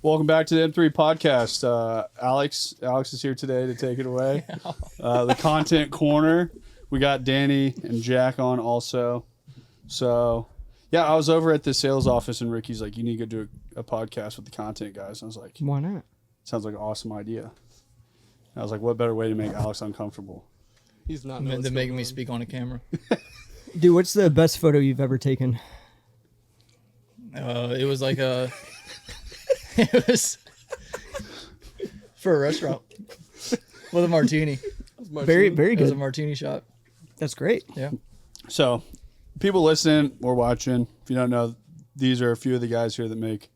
Welcome back to the M3 podcast. Alex is here today to take it away. The content corner. We got Danny and Jack on also. So, yeah, I was over at the sales office and Ricky's like, you need to go do a podcast with the content guys. And I was like, why not? Sounds like an awesome idea. And I was like, what better way to make Alex uncomfortable? He's not meant to make me speak on a camera. Dude, what's the best photo you've ever taken? It was like a... It was for a restaurant with a martini. Very, very It was a good. martini shot. That's great. Yeah. So, people listening or watching, if you don't know, these are a few of the guys here that make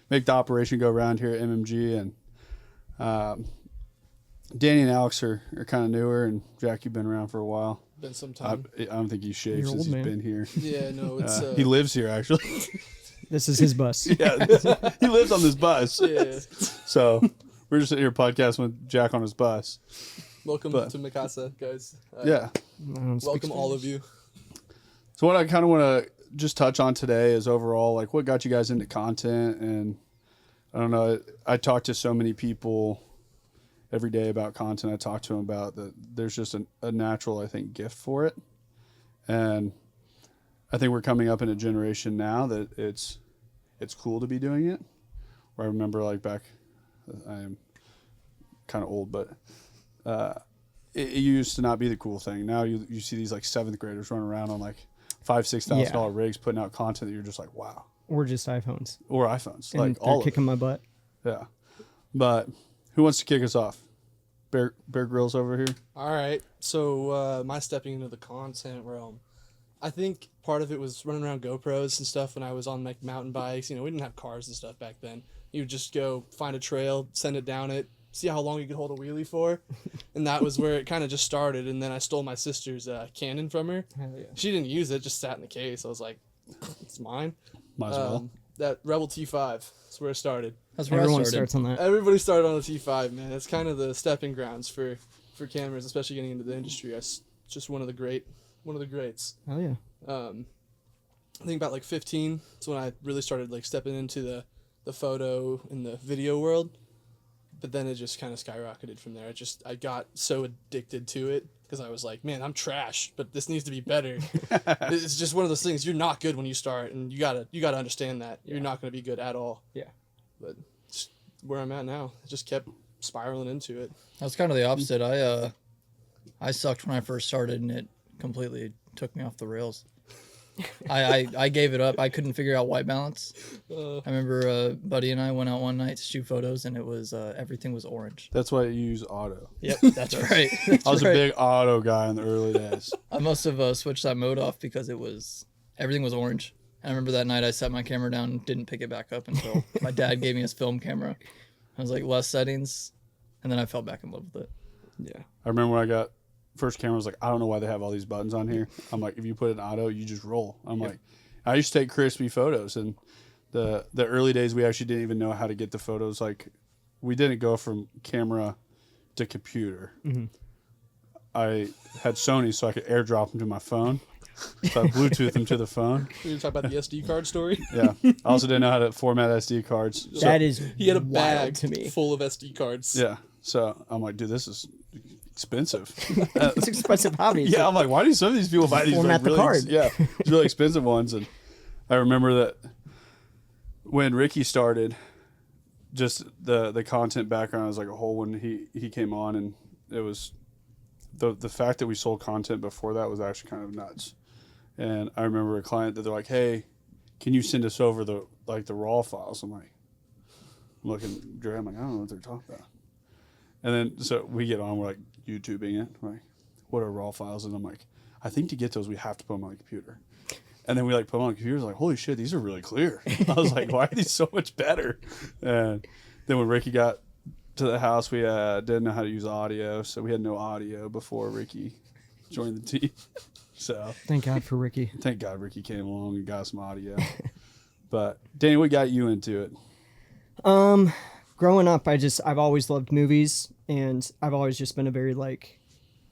the operation go around here at MMG. And Danny and Alex are kind of newer, and Jack, you've been around for a while. Been some time. I don't think he's shaved You're since old, he's man. been here. Yeah, no, it's He lives here, actually. This is his bus. Yeah, he lives on this bus. yeah. So we're just sitting here podcasting with Jack on his bus. Welcome But- to Mikasa, guys. Yeah. I don't speak Welcome all of Spanish. you. So what I kind of want to just touch on today is overall, like, what got you guys into content. And I don't know, I talk to so many people every day about content. I talk to them about that there's just a natural, I think, gift for it. And I think we're coming up in a generation now that it's cool to be doing it. Where I remember, like, back, I am kind of old, but it used to not be the cool thing. Now you see these like seventh graders running around on like $5,000-$6,000 rigs putting out content that you're just like, wow. Or just iPhones. Or iPhones, And like they're all of kicking it. my butt. Yeah. But who wants to kick us off? Bear Grylls over here. All right. So my stepping into the content realm, I think part of it was running around GoPros and stuff when I was on like mountain bikes. You know, we didn't have cars and stuff back then. You would just go find a trail, send it down it, see how long you could hold a wheelie for. And that was where it kind of just started. And then I stole my sister's Canon from her. Hell yeah. She didn't use it, just sat in the case. I was like, it's mine. Might as well. That Rebel T5 is where it started. That's where Everyone I started. starts on that. Everybody started on a T5, man. It's kind of the stepping grounds for cameras, especially getting into the industry. It's just one of the greats. Hell yeah. I think about like 15. That's when I really started like stepping into the photo and the video world. But then it just kind of skyrocketed from there. I got so addicted to it because I was like, man, I'm trash, but this needs to be better. It's just one of those things. You're not good when you start, and you gotta understand that you're not gonna be good at all. Yeah. But it's where I'm at now. I just kept spiraling into it. That was kind of the opposite. I sucked when I first started, and it completely took me off the rails. I gave it up. I couldn't figure out white balance. I remember a buddy and I went out one night to shoot photos, and it was everything was orange. That's why you use auto. Yep, that's right. I was a big auto guy in the early days. I must have switched that mode off because everything was orange. I remember that night I set my camera down and didn't pick it back up until my dad gave me his film camera. I was like, less settings, and then I fell back in love with it. Yeah. I remember when I got first camera, I was like, I don't know why they have all these buttons on here. I'm like, if you put it in auto, you just roll. I'm like, I used to take crispy photos, and the early days we actually didn't even know how to get the photos. Like, we didn't go from camera to computer. Mm-hmm. I had Sony, so I could airdrop them to my phone. So I Bluetooth them to the phone. We were talking about the SD card story. Yeah. I also didn't know how to format SD cards. So, That is He had a wild bag to me. full of SD cards. yeah. So I'm like, dude, this is expensive. It's expensive hobby. Yeah, I'm like, why do some of these people buy these Format like, the really, card. yeah, these really expensive ones? And I remember that when Ricky started, just the content background was like a whole when he came on, and it was the fact that we sold content before that was actually kind of nuts. And I remember a client that they're like, hey, can you send us over the raw files? I'm like, I'm looking at Dre, I'm like, I don't know what they're talking about. And then so we get on, we're like YouTubing it, like, what are raw files? And I'm like, I think to get those we have to put them on the computer. And then we like put them on the computer, like, holy shit, these are really clear. I was like, why are these so much better? And then when Ricky got to the house, we didn't know how to use audio, so we had no audio before Ricky joined the team. So Thank God for Ricky. thank God Ricky came along and got some audio. But Danny, what got you into it? Growing up, I've always loved movies, and I've always just been a very like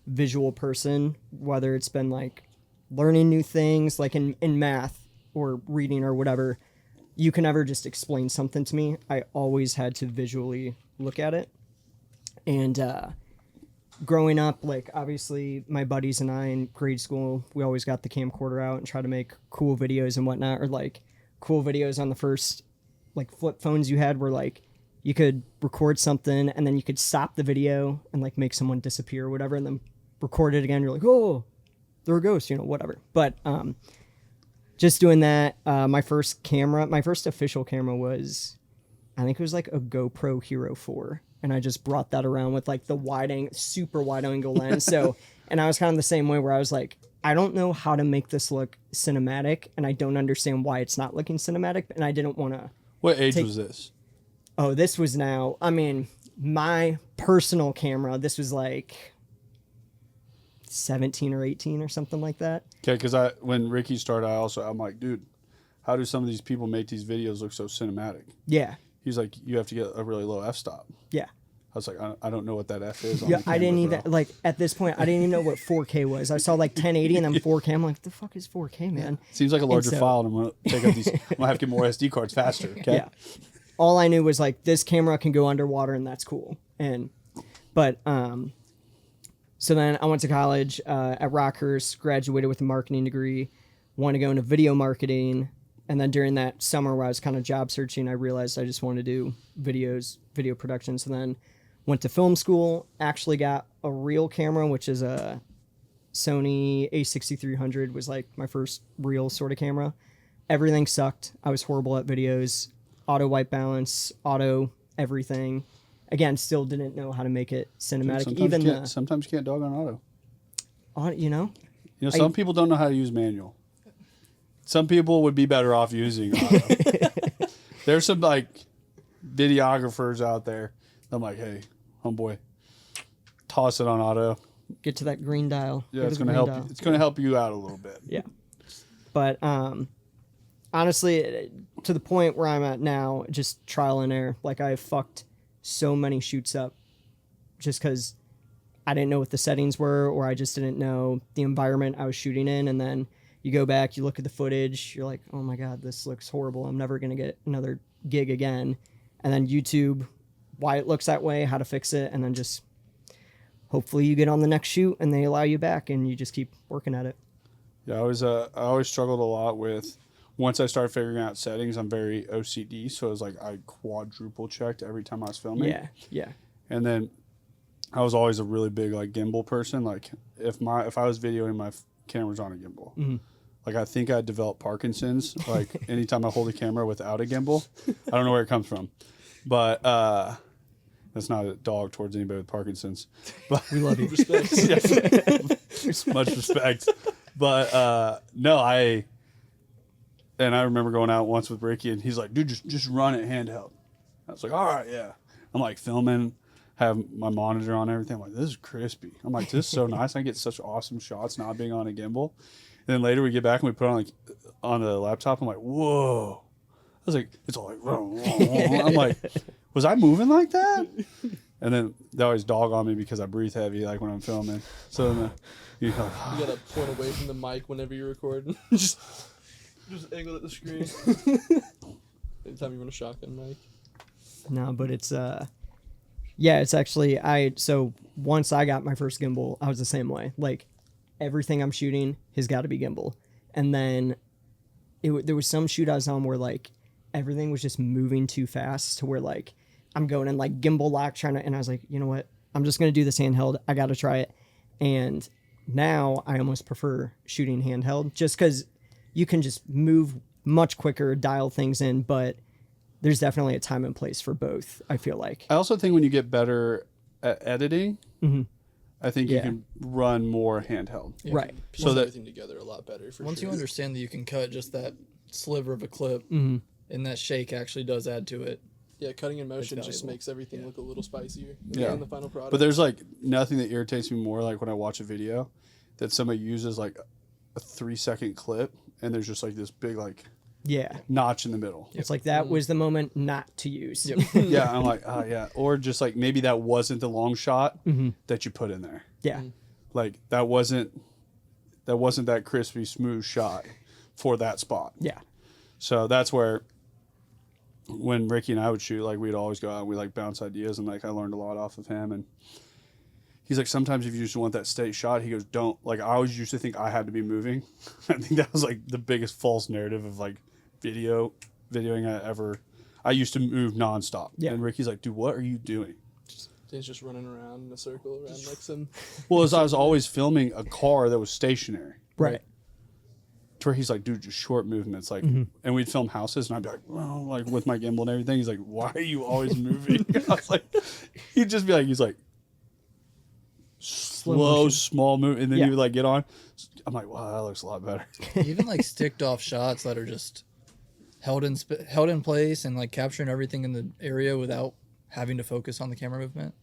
visual person, whether it's been like learning new things like in math or reading or whatever. you can never just explain something to me. I always had to visually look at it. And growing up, like obviously my buddies and I in grade school, we always got the camcorder out and try to make cool videos and whatnot, or like cool videos on the first like flip phones you had where like you could record something and then you could stop the video and like make someone disappear or whatever and then record it again. You're like, oh, they're a ghost, whatever. But just doing that, my first official camera was, I think it was like a GoPro Hero 4. And I just brought that around with like the super wide angle lens. So, and I was kind of the same way where I was like, I don't know how to make this look cinematic and I don't understand why it's not looking cinematic. And I didn't want to. What age was this? Oh, this was now, I mean, my personal camera, this was like 17 or 18 or something like that. Okay, because when Ricky started, I'm like, dude, how do some of these people make these videos look so cinematic? Yeah. He's like, you have to get a really low f-stop. Yeah. I was like, I don't know what that f is. Yeah, I didn't even, like, at this point, I didn't even know what 4K was. I saw like 1080 and then 4K. I'm like, what the fuck is 4K, man? Seems like a larger file, and I'm going to take up these, I'm going to have to get more SD cards faster, okay? Yeah. All I knew was like, this camera can go underwater and that's cool. So then I went to college at Rockhurst, graduated with a marketing degree, wanted to go into video marketing. And then during that summer where I was kind of job searching, I realized I just wanted to do video production. So then went to film school, actually got a real camera, which is a Sony a6300 was like my first real sort of camera. Everything sucked. I was horrible at videos, auto white balance, auto everything. Again, still didn't know how to make it cinematic. Sometimes you can't dog on auto. Some people don't know how to use manual. Some people would be better off using auto. There's some like videographers out there. I'm like, hey, homeboy, toss it on auto. Get to that green dial. Yeah, it's gonna help. It's gonna help you out a little bit. Yeah, but honestly, to the point where I'm at now, just trial and error. Like I fucked so many shoots up, just because I didn't know what the settings were, or I just didn't know the environment I was shooting in, and then you go back, you look at the footage, you're like, oh my God, this looks horrible. I'm never going to get another gig again. And then YouTube, why it looks that way, how to fix it. And then just hopefully you get on the next shoot and they allow you back and you just keep working at it. Yeah, I always struggled a lot with, once I started figuring out settings, I'm very OCD. So it was like I quadruple checked every time I was filming. Yeah. And then I was always a really big like gimbal person. Like if I was videoing, my camera's on a gimbal. Mm-hmm. Like I think I developed Parkinson's. Like anytime I hold a camera without a gimbal, I don't know where it comes from, but that's not a dog towards anybody with Parkinson's. But we love you. Respect. Much respect. But no, I remember going out once with Ricky, and he's like, "Dude, just run it handheld." I was like, "All right, yeah." I'm like filming, have my monitor on and everything. I'm like, "This is crispy." I'm like, "This is so nice. I get such awesome shots not being on a gimbal." And then later we get back and we put it on the laptop. I'm like, whoa. I was like, it's all like, I'm like, was I moving like that? And then they always dog on me because I breathe heavy, like when I'm filming. So then you gotta point away from the mic whenever you're recording. just angle at the screen. Anytime you want a shotgun mic. No, but it's it's actually so once I got my first gimbal, I was the same way. Like everything I'm shooting has got to be gimbal. And then there was some shoot I was on where like everything was just moving too fast to where like I'm going in like gimbal lock and I was like, you know what? I'm just going to do this handheld. I got to try it. And now I almost prefer shooting handheld just because you can just move much quicker, dial things in, but there's definitely a time and place for both, I feel like. I also think when you get better at editing, I think you can run more handheld. Yeah, right. So that everything together a lot better. Once you understand that you can cut just that sliver of a clip, and that shake actually does add to it. Yeah, cutting in motion just makes everything look a little spicier. Yeah. In the final product. But there's like nothing that irritates me more like when I watch a video that somebody uses like a 3-second clip and there's just like this big like notch in the middle. It's like that was the moment not to use. Yeah, I'm like, oh yeah. Or just like maybe that wasn't the long shot that you put in there. Yeah. Like that wasn't that crispy smooth shot for that spot. Yeah. So that's where when Ricky and I would shoot, like we'd always go out and we like bounce ideas, and like I learned a lot off of him. And he's like, sometimes if you just want that steady shot, he goes, don't, like I always used to think I had to be moving. I think that was like the biggest false narrative of like videoing I used to move nonstop. Yeah. And Ricky's like, dude, what are you doing? Dane's just running around in a circle around like some. Well, as I was always filming a car that was stationary. Right. To where he's like, dude, just short movements. Like, and we'd film houses, and I'd be like, well, like with my gimbal and everything. He's like, why are you always moving? I was like, he'd just be like, he's like, slow, motion. small move, and then Yeah. he would like get on. I'm like, wow, that looks a lot better. Even like sticked off shots that are just held in place and like capturing everything in the area without having to focus on the camera movement.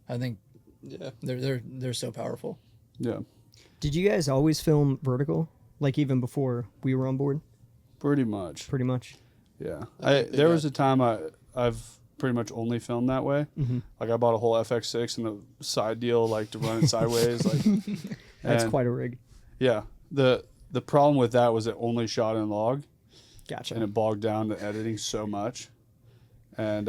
I think Yeah. they're so powerful. Yeah, Did you guys always film vertical? Like even before we were on board? pretty much. Pretty much. Yeah, I think they there got- was a time I've pretty much only filmed that way. Like I bought a whole FX6 and a side deal like to run it sideways. Like That's and, quite a rig. Yeah, the problem with that was it only shot in log, Gotcha. and it bogged down the editing so much. And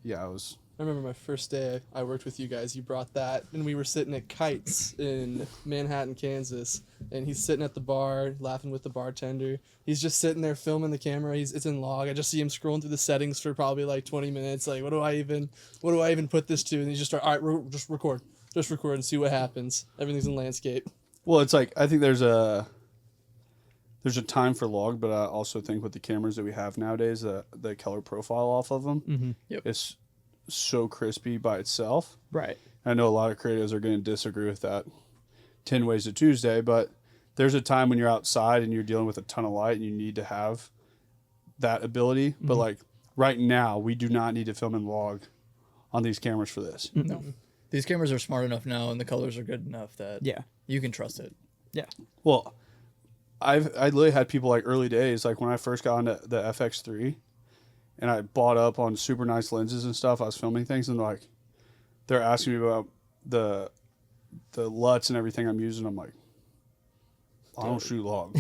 yeah, it was. I remember my first day I worked with you guys. You brought that, and we were sitting at Kites in Manhattan, Kansas. And he's sitting at the bar, laughing with the bartender. He's just sitting there filming the camera. It's in log. I just see him scrolling through the settings for probably like 20 minutes. Like, what do I even put this to? And he just all right, just record and see what happens. Everything's in landscape. Well, it's like I think there's a time for log, but I also think with the cameras that we have nowadays, the color profile off of them, Yep. it's so crispy by itself. Right. I know a lot of creatives are going to disagree with that 10 ways to Tuesday, but there's a time when you're outside and you're dealing with a ton of light and you need to have that ability. But like right now, we do not need to film in log on these cameras for this. No, these cameras are smart enough now, and the colors are good enough that Yeah. you can trust it. Yeah. Well, I literally had people like early days, like when I first got into the FX3 and I bought up on super nice lenses and stuff, I was filming things and like, they're asking me about the LUTs and everything I'm using. I'm like, I don't shoot log.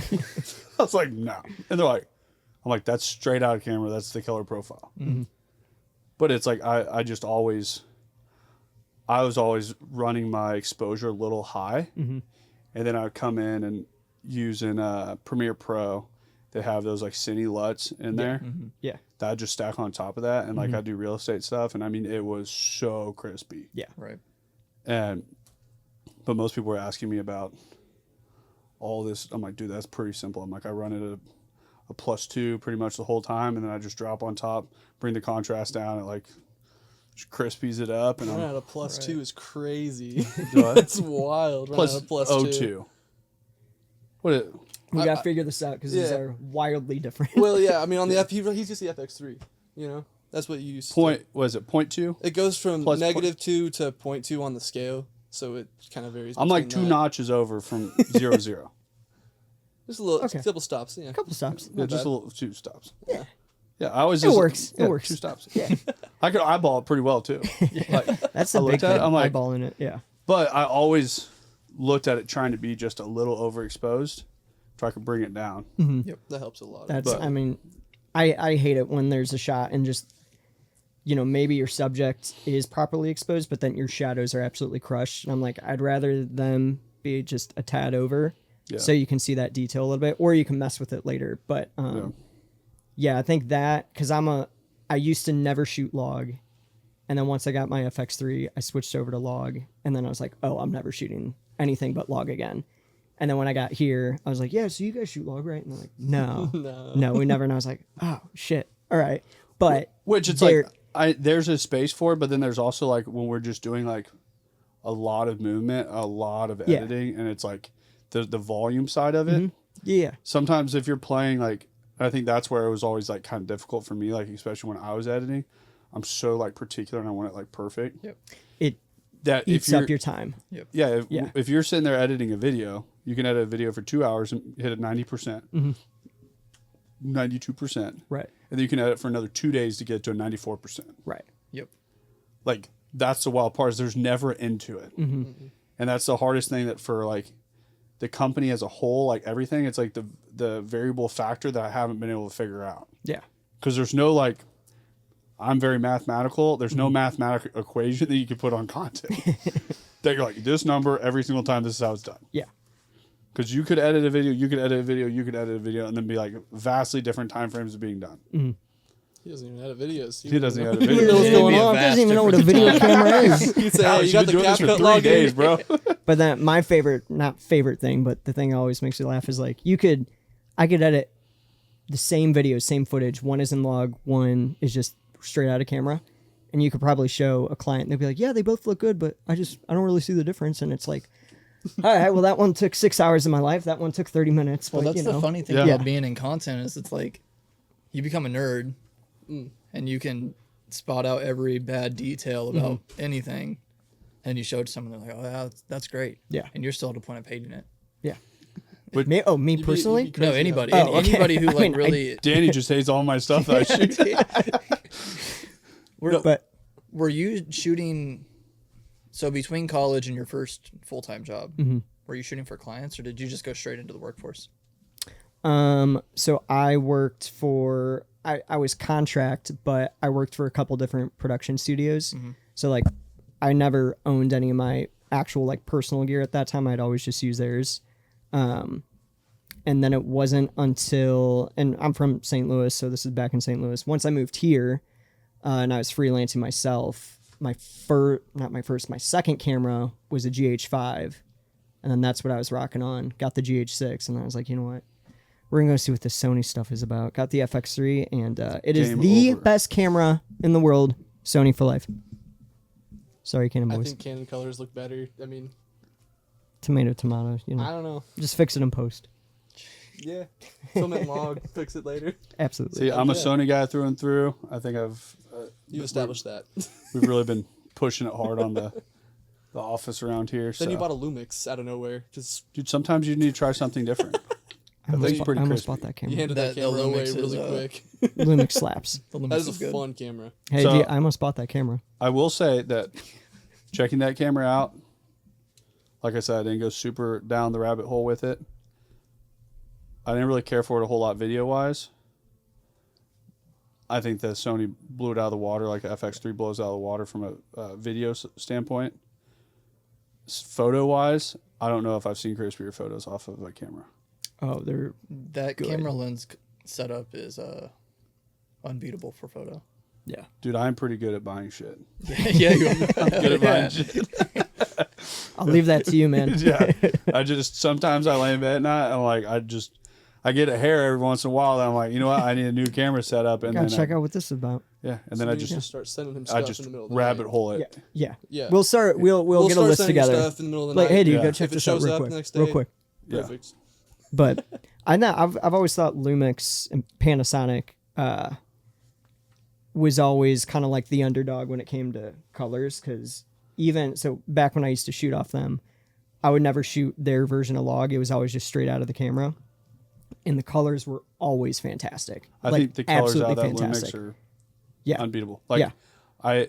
I was like, no. And they're like, I'm like, that's straight out of camera. That's the color profile. But it's like, I was always running my exposure a little high. And then I would come in and using Premiere Pro, they have those like cine LUTs in there. Yeah. That I'd just stack on top of that. And like I do real estate stuff. And I mean, it was so crispy. Yeah. Right. But most people were asking me about all this. I'm like, dude, that's pretty simple. I'm like, I run it at a +2 pretty much the whole time. And then I just drop on top, bring the contrast down. It like just crispies it up. And Running I'm at a +2 is crazy. What? That's wild. Running plus at a +2. +02. What it, We got to figure this out because these yeah. are wildly different. Well, yeah. I mean, on the he's just the FX3. You know, that's what you used. point, was it 0.2? It goes from Plus -2 to 0.2 on the scale, so it kind of varies. I'm like between 2 that. notches over from 0 0. Just a little, Okay. couple stops. Yeah. A couple stops. Yeah, just bad. a little 2 stops. Yeah. Yeah, I always It just, works. It yeah, works. 2 stops. Yeah. I could eyeball it pretty well too. Like, That's I the big looked at thing. it, I'm like- Eyeballing it. Yeah. but I always looked at it trying to be just a little overexposed so I could bring it down. Yep. That helps a lot. That's, But- I mean, I hate it when there's a shot and just, you know, maybe your subject is properly exposed, but then your shadows are absolutely crushed. And I'm like, I'd rather them be just a tad over Yeah. so you can see that detail a little bit, or you can mess with it later. But yeah, I think that, because I used to never shoot log. And then once I got my FX3, I switched over to log. And then I was like, oh, I'm never shooting anything but log again. And then when I got here, I was like, yeah, so you guys shoot log, right? And they're like, no, no, we never. And I was like, oh, shit. All right. But Which it's there- like there's a space for it, but then there's also like when we're just doing like a lot of movement, a lot of Yeah. editing, and it's like the volume side of it. yeah, Sometimes if you're playing like, I think that's where it was always like kind of difficult for me, like especially when I was editing. I'm so like particular and I want it like perfect. Yep. it That if eats you're up your time. yeah, Yeah. if you're sitting there editing a video, you can edit a video for 2 hours and hit it 90%, 92%, Right. and then you can edit for another 2 days to get to a 94%. Right. Yep. Like that's the wild part is there's never end to it, and that's the hardest thing that for like the company as a whole, like everything, it's like the variable factor that I haven't been able to figure out. Yeah. because there's no like, I'm very mathematical. There's no mathematical equation that you can put on content. That you're like, this number every single time, this is how it's done. Yeah. Because you could edit a video, you could edit a video, you could edit a video, and then be like vastly different time frames of being done. Mm-hmm. He doesn't even edit videos. He doesn't edit He videos. knows what's going on. Doesn't even know what a video camera is. He'd say, hey, Alex, you got you've been the doing this for CapCut 3 login? days, bro. But then my favorite, not favorite thing, but the thing that always makes me laugh is like I could edit the same video, same footage. One is in log, one is just straight out of camera. And you could probably show a client and they'll be like, yeah, they both look good, but I don't really see the difference. And it's like, all right, well, that one took 6 hours of my life. That one took 30 minutes. Well, but, that's the funny thing Yeah. about being in content is it's like you become a nerd and you can spot out every bad detail about anything. And you show it to someone, they're like, oh, yeah, that's great. Yeah. And you're still at a point of hating it. Yeah. But- me You'd be personally? crazy, No, anybody. Oh, okay. Anybody who I like mean, really. Danny just hates all my stuff that I shoot. But Were you shooting? So between college and your first full-time job, were you shooting for clients or did you just go straight into the workforce? so I worked for I was contract, but I worked for a couple different production studios. So like I never owned any of my actual like personal gear at that time. I'd always just use theirs. And then it wasn't until, and I'm from St. Louis, so this is back in St. Louis. Once I moved here, and I was freelancing myself, my second camera was a GH5, and then that's what I was rocking on. Got the GH6, and I was like, you know what? We're gonna go see what this Sony stuff is about. Got the FX3, and it is Game the over. best camera in the world. Sony for life. Sorry, Canon I boys. think Canon colors look better. I mean, Tomato, tomato. You know, I don't know. just fix it in post. Yeah. Film it in log, fix it later. Absolutely. See, I'm a Yeah. Sony guy through and through. I think You established that. we've really been pushing it hard on the office around here. Then you so. bought a Lumix out of nowhere because Dude, sometimes you need to try something different. I almost, thing's pretty I almost crispy. bought that you camera. handed that The camera away Lumix is, really quick. Lumix slaps. The That Lumix is a good. fun camera. Hey, So- dude, I almost bought that camera. I will say that checking that camera out, like I said, I didn't go super down the rabbit hole with it. I didn't really care for it a whole lot video wise. I think that Sony blew it out of the water like the FX3 blows out of the water from a video standpoint. Photo wise, I don't know if I've seen crispier photos off of a camera. Oh, they're That Good. camera lens setup is unbeatable for photo. yeah. Dude, I'm pretty good at buying shit. Yeah, you Good at buying shit. I'll leave that to you, man. Yeah. I just sometimes I lay in bed at night and like I get a hair every once in a while and I'm like, you know what, I need a new camera setup and Gotta then check out what this is about. and then I So you just start sending him I stuff just in the middle of the rabbit night. hole it. Yeah. Yeah. We'll start. We'll get a start list sending you together. Stuff in the middle of the Like, night. hey, dude, Yeah. go If check it this out shows real up quick. the next Real day, quick. Yeah. Perfect. But I know I've always thought Lumix and Panasonic was always kind of like the underdog when it came to colors, because even so back when I used to shoot off them, I would never shoot their version of log. It was always just straight out of the camera, and the colors were always fantastic. I Like, think the colors out of that fantastic. Lumix are Yeah. unbeatable. Like Yeah.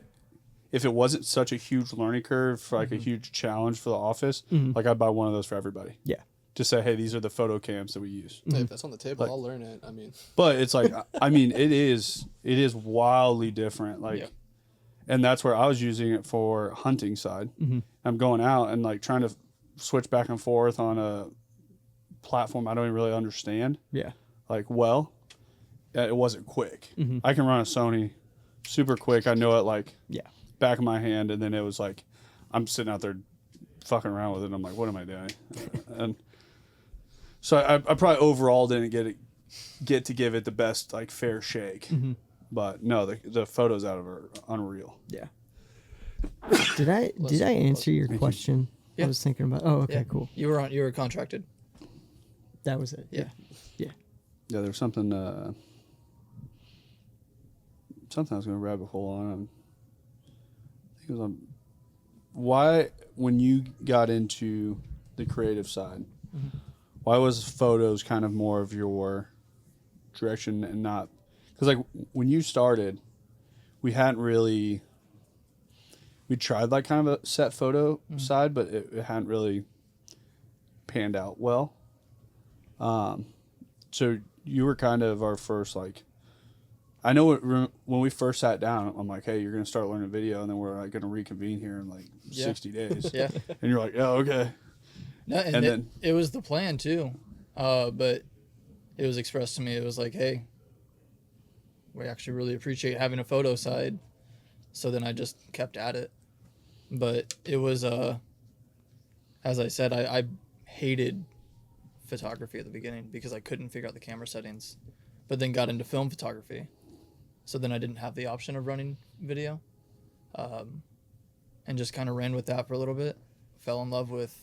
if it wasn't such a huge learning curve for like a huge challenge for the office, like I'd buy one of those for everybody. Yeah. To say, hey, these are the photo cams that we use. Hey, if that's on the table, Like- I'll learn it. I mean, But it's like I mean, it is wildly different. Like Yeah. and that's where I was using it for hunting side. I'm going out and like trying to switch back and forth on a platform I don't even really understand. Yeah. Like, well, it wasn't quick. I can run a Sony super quick. I know it like Yeah. back of my hand, and then it was like I'm sitting out there fucking around with it. And I'm like, what am I doing? And so I probably overall didn't get to give it the best like fair shake. But no, the photos out of it are unreal. Yeah. Did I answer your question? Yeah. I was thinking about. Oh, okay, Yeah. cool. You were contracted. That was it. Yeah. Yeah. Yeah, there's something something I was going to rabbit hole on. I think it was on why when you got into the creative side, why was photos kind of more of your direction and not because like when you started, we tried like kind of a set photo side, but it hadn't really panned out well. So you were kind of our first like I know when we first sat down, I'm like, hey, you're going to start learning video, and then we're like going to reconvene here in like 60 days. Yeah. And you're like, oh, okay. No, and then it was the plan too. But it was expressed to me. It was like, hey, we actually really appreciate having a photo side. So then I just kept at it. But it was, as I said, I hated photography at the beginning because I couldn't figure out the camera settings, but then got into film photography. So then I didn't have the option of running video, and just kind of ran with that for a little bit. Fell in love with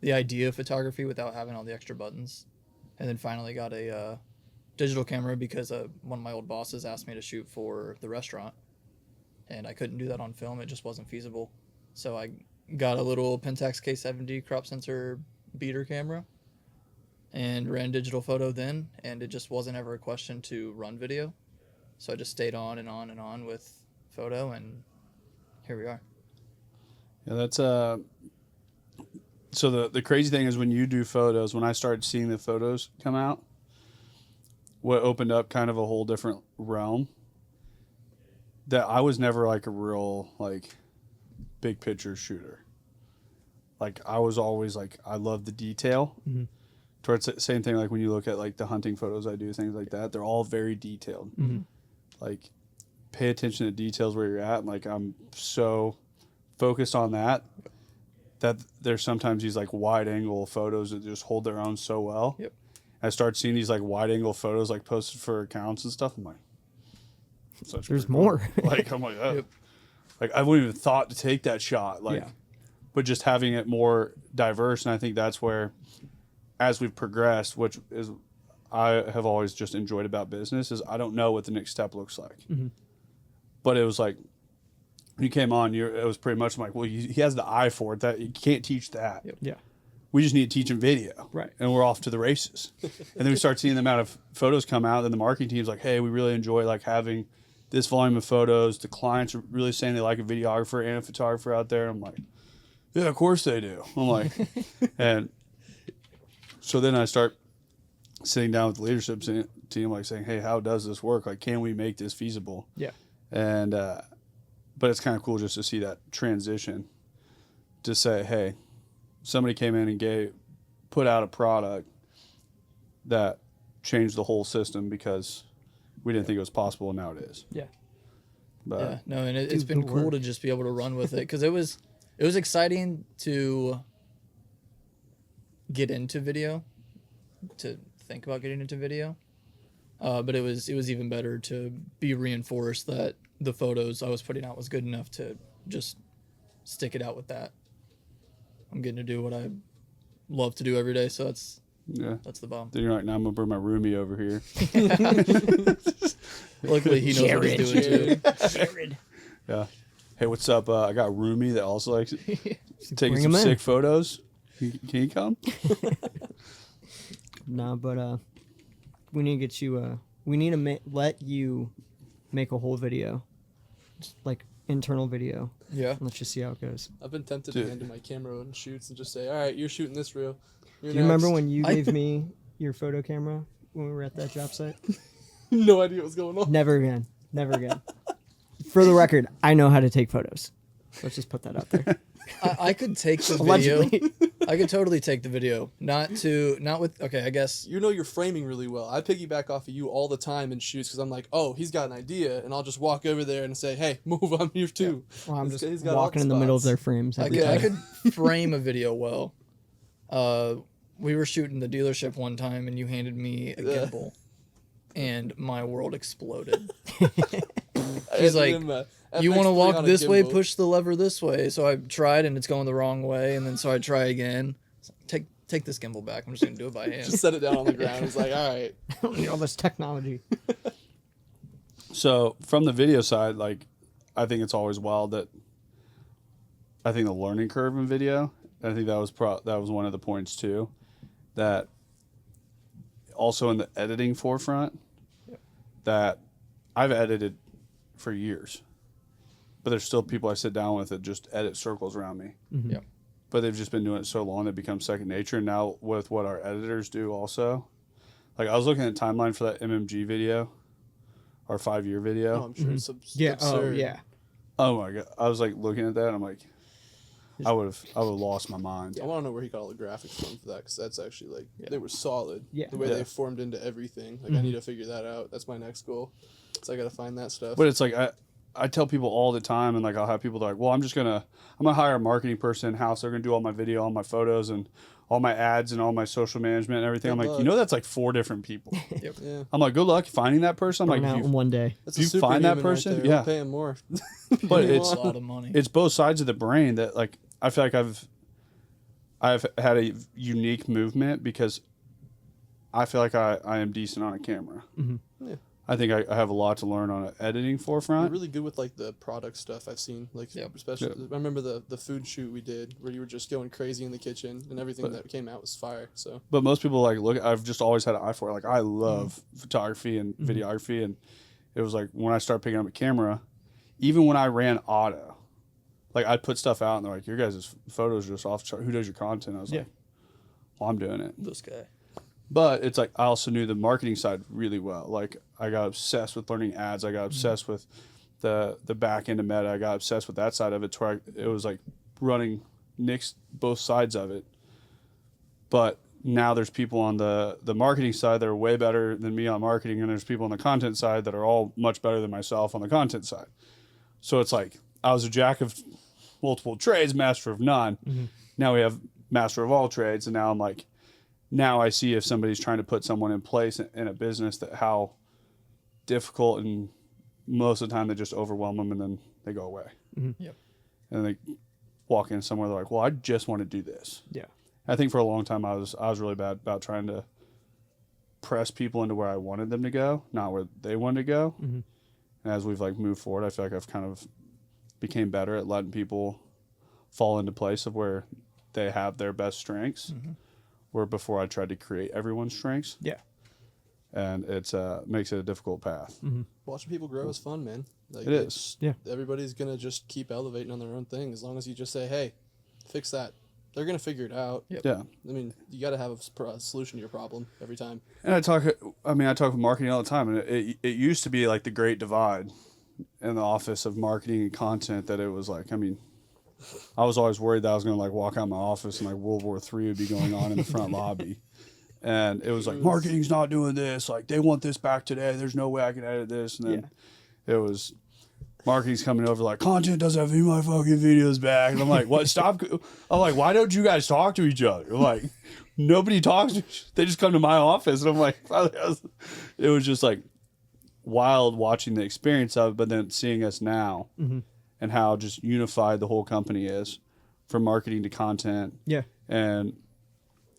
the idea of photography without having all the extra buttons, and then finally got a digital camera because one of my old bosses asked me to shoot for the restaurant, and I couldn't do that on film. It just wasn't feasible. So I got a little Pentax K70 crop sensor beater camera and ran digital photo then, and it just wasn't ever a question to run video. So I just stayed on and on and on with photo, and here we are. Yeah, that's so the crazy thing is when you do photos, when I started seeing the photos come out, what opened up kind of a whole different realm that I was never like a real like big picture shooter. Like I was always like, I love the detail. Mm-hmm. Towards the same thing, like when you look at like the hunting photos I do, things like that, they're all very detailed. Mm-hmm. Like pay attention to details where you're at. And, like I'm so focused on that there's sometimes these like wide angle photos that just hold their own so well. Yep. I start seeing these like wide angle photos like posted for accounts and stuff. I'm like, there's more. Like I'm like, oh. Yep. Like I wouldn't even thought to take that shot. Like, Yeah. But just having it more diverse, and I think that's where, as we've progressed, which is I have always just enjoyed about business, is I don't know what the next step looks like. Mm-hmm. But it was like, when you came on, it was pretty much like, well, he has the eye for it. That you can't teach that. Yep. Yeah. We just need to teach him video. Right. And we're off to the races. And then we start seeing the amount of photos come out. Then the marketing team's like, hey, we really enjoy like having this volume of photos. The clients are really saying they like a videographer and a photographer out there. I'm like, yeah, of course they do. I'm like, and so then I start sitting down with the leadership team, like saying, hey, how does this work? Like, can we make this feasible? Yeah. And, but it's kind of cool just to see that transition to say, hey, somebody came in and put out a product that changed the whole system because we didn't think it was possible, and now it is. Yeah. But Yeah, no, and it's Dude, been good cool work. to just be able to run with it because it was exciting to get into video, to think about getting into video, but it was even better to be reinforced that the photos I was putting out was good enough to just stick it out with that. I'm getting to do what I love to do every day, so that's the bomb. Then you're like, now I'm gonna bring my roomie over here. Luckily, he knows what he's doing too. Jared. Yeah. Hey, what's up? I got a roomie that also likes taking Bring some him in. sick photos. Can he come? Nah, but we need to get you. We need to let you make a whole video, just like internal video. Yeah. Let's just see how it goes. I've been tempted Dude. to hand in my camera and shoots and just say, all right, you're shooting this reel. Do you remember when you gave me your photo camera when we were at that job site? No idea what's going on. Never again. Never again. For the record, I know how to take photos. Let's just put that out there. I could take the video. Allegedly. I could totally take the video. Not with. Okay, I guess. You know you're framing really well. I piggyback off of you all the time in shoots because I'm like, oh, he's got an idea, and I'll just walk over there and say, hey, move on here too. Well, I'm He's just got walking hot in the middle of spots. their frames. I every could, I time. could frame a video well. We were shooting the dealership one time, and you handed me a gimbal, and my world exploded. He's like, you want to walk this way, push the lever this way. So I tried, and it's going the wrong way, and then so I try again. Take this gimbal back. I'm just gonna do it by hand. Just set it down on the ground. He's like, all right. I don't need all this technology. So from the video side, like I think it's always wild that I think the learning curve in video. I think that was that was one of the points too. That also in the editing forefront, that I've edited for years, but there's still people I sit down with that just edit circles around me. Mm-hmm. Yep. But they've just been doing it so long that it becomes second nature. And now with what our editors do also, like I was looking at the timeline for that MMG video our 5-year Oh, video. I'm sure it's Yeah. absurd. Oh, yeah. Oh my god! I was like looking at that. I'm like, I would have lost my mind. I want to know where he got all the graphics from for that, because that's actually like they were solid. Yeah. The way Yeah. they formed into everything. Like I need to figure that out. That's my next goal. So I got to find that stuff. But it's like I tell people all the time, and like I'll have people that are like, well, I'm gonna hire a marketing person in house. They're gonna do all my video, all my photos, and all my ads and all my social management and everything. I'm Good like, luck. that's like 4 different people. Yeah. I'm like, good luck finding that person. I'm Burn like, out if in you, one day. That's If you find that person, right there. yeah. We'll pay him more. but you it's a lot of money. it's both sides of the brain that like I feel like I've had a unique movement because I feel like I am decent on a camera. Yeah. I think I have a lot to learn on an editing You're forefront. really good with like the product stuff I've seen. Like especially, I remember the food shoot we did where you were just going crazy in the kitchen and everything that came out was fire. So But most people like look. I've just always had an eye for it. Like I love photography and videography, and it was like when I started picking up a camera, even when I ran auto, like I'd put stuff out and they're like, "Your guys' photos are just off the chart. Who does your content?" I was like, "Well, I'm doing it." This guy. But it's like I also knew the marketing side really well. Like I got obsessed with learning ads. I got obsessed with the back end of Meta. I got obsessed with that side of it. To where it was like running both sides of it. But now there's people on the marketing side that are way better than me on marketing, and there's people on the content side that are all much better than myself on the content side. So it's like I was a jack of multiple trades, master of none. Now we have master of all trades, and now I'm like, now I see if somebody's trying to put someone in place in a business that how difficult, and most of the time they just overwhelm them and then they go away. Yep. And they walk in somewhere, they're like, well, I just want to do this. Yeah. I think for a long time I was really bad about trying to press people into where I wanted them to go, not where they wanted to go. And as we've like moved forward, I feel like I've kind of became better at letting people fall into place of where they have their best strengths. Where before I tried to create everyone's strengths, Yeah. and it's makes it a difficult path. watching people grow is fun, man. Like It is. Yeah. Everybody's gonna just keep elevating on their own thing as long as you just say, "Hey, fix that." They're gonna figure it out. Yeah, I mean, you got to have a solution to your problem every time. and I talk with marketing all the time, and it used to be like the great divide in the office of marketing and content. That it was like, I was always worried that I was gonna like walk out of my office and like World War III would be going on in the front lobby. And it was like, marketing's not doing this. Like, they want this back today. There's no way I can edit this. And then it was marketing's coming over like, content doesn't have any of my fucking videos back. And I'm like, what? Stop. I'm like, why don't you guys talk to each other? I'm like, nobody talks to They just come to my office. And I'm like, it was just like wild watching the experience of it, but then seeing us now and how just unified the whole company is from marketing to content. Yeah. And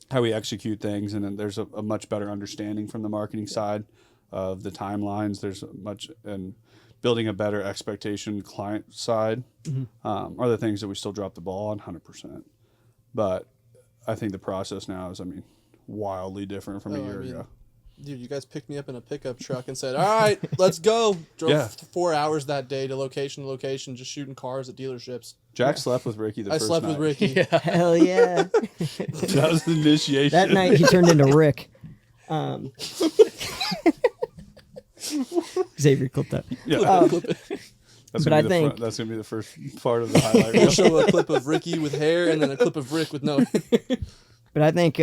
how we execute things, and then there's a much better understanding from the marketing side of the timelines. There's and building a better expectation client side are the things that we still drop the ball on 100%. But I think the process now is, wildly different from a year ago. Dude, you guys picked me up in a pickup truck and said, "All right, let's go." Drove 4 hours that day to location to location, just shooting cars at dealerships. Jack slept with Ricky the I first slept night. with Ricky. Hell yeah. That was the initiation. That night he turned into Rick. Xavier clipped that. Yeah. That's But gonna I be think- that's going to be the first part of the highlight We'll reel. show a clip of Ricky with hair and then a clip of Rick with no. But I think,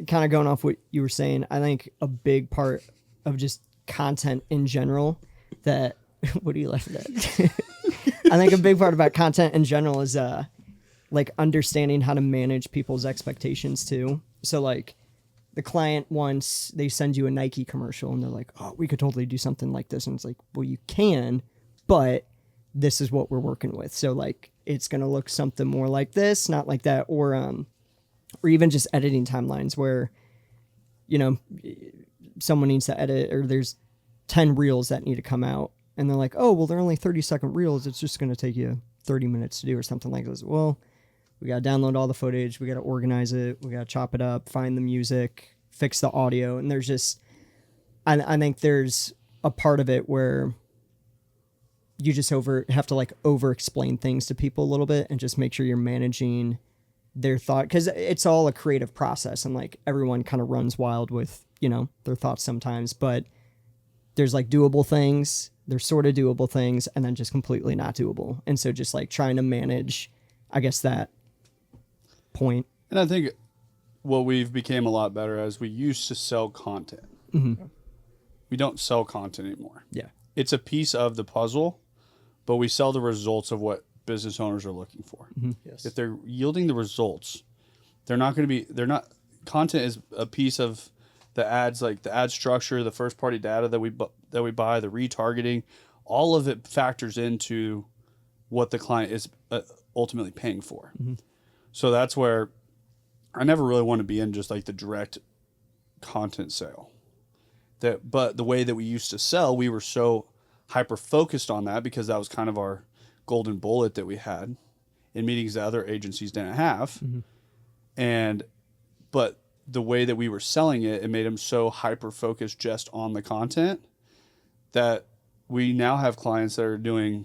kind of going off what you were saying, I think a big part of just content in general that, what are you laughing at? I think a big part about content in general is, like understanding how to manage people's expectations too. So like the client wants, they send you a Nike commercial and they're like, oh, we could totally do something like this. And it's like, well, you can, but this is what we're working with. So like, it's going to look something more like this, not like that. Or even just editing timelines where, someone needs to edit, or there's 10 reels that need to come out. And they're like, oh, well, they're only 30-second reels. It's just going to take you 30 minutes to do or something like this. Well, we got to download all the footage. We got to organize it. We got to chop it up, find the music, fix the audio. And there's just, I think there's a part of it where you just have to like over explain things to people a little bit and just make sure you're managing their thought. Cause it's all a creative process and like everyone kind of runs wild with, their thoughts sometimes, but there's like doable things, there's sort of doable things, and then just completely not doable. And so just like trying to manage, I guess, that point. And I think what we've became a lot better as we used to sell content. We don't sell content anymore. Yeah. It's a piece of the puzzle, but we sell the results of what business owners are looking for. Yes. If they're yielding the results, content is a piece of the ads, like the ad structure, the first party data that we buy, the retargeting, all of it factors into what the client is ultimately paying for. So that's where I never really want to be in just like the direct content sale. But the way that we used to sell, we were so hyper focused on that because that was kind of our golden bullet that we had in meetings that other agencies didn't have. But the way that we were selling it, it made them so hyper focused just on the content that we now have clients that are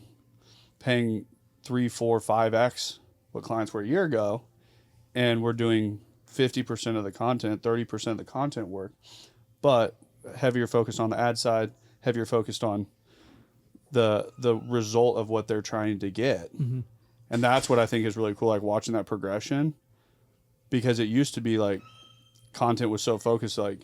paying 3, 4, 5x what clients were a year ago, and we're doing 50% of the content, 30% of the content work, but heavier focus on the ad side, heavier focused on the result of what they're trying to get. And that's what I think is really cool, like watching that progression, because it used to be like content was so focused, like,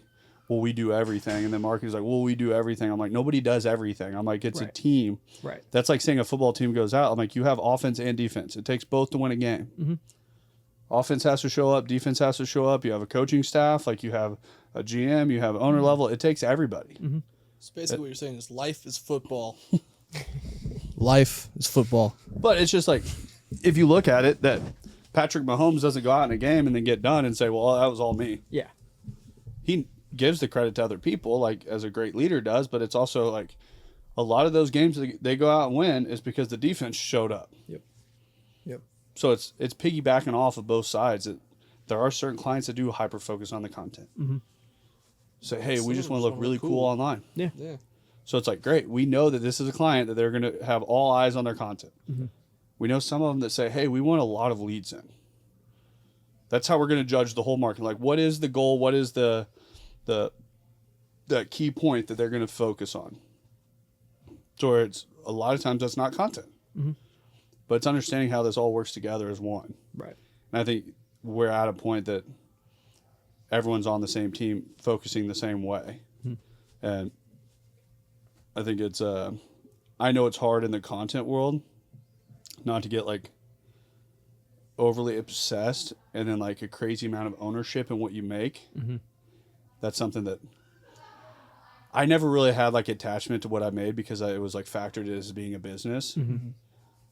well, we do everything. And then marketing's like, well, we do everything. I'm like, nobody does everything. I'm like, it's a team. Right. That's like saying a football team goes out. I'm like, you have offense and defense. It takes both to win a game. Offense has to show up. Defense has to show up. You have a coaching staff. Like you have a GM. You have owner level. It takes everybody. So basically what you're saying is life is football. Life is football. But it's just like, if you look at it, that Patrick Mahomes doesn't go out in a game and then get done and say, well, that was all me. Yeah. He gives the credit to other people, like as a great leader does, but it's also like a lot of those games that they go out and win is because the defense showed up. Yep. So it's piggybacking off of both sides. There are certain clients that do hyper focus on the content. Say, hey, we just want to look really cool online. Yeah. So it's like, great. We know that this is a client that they're going to have all eyes on their content. We know some of them that say, hey, we want a lot of leads in. That's how we're going to judge the whole market. Like, what is the goal? What is the key point that they're going to focus on? So it's a lot of times that's not content, but it's understanding how this all works together as one. Right. And I think we're at a point that everyone's on the same team, focusing the same way. And I think it's, I know it's hard in the content world not to get like overly obsessed and then like a crazy amount of ownership in what you make. That's something that I never really had like attachment to what I made because it was like factored as being a business.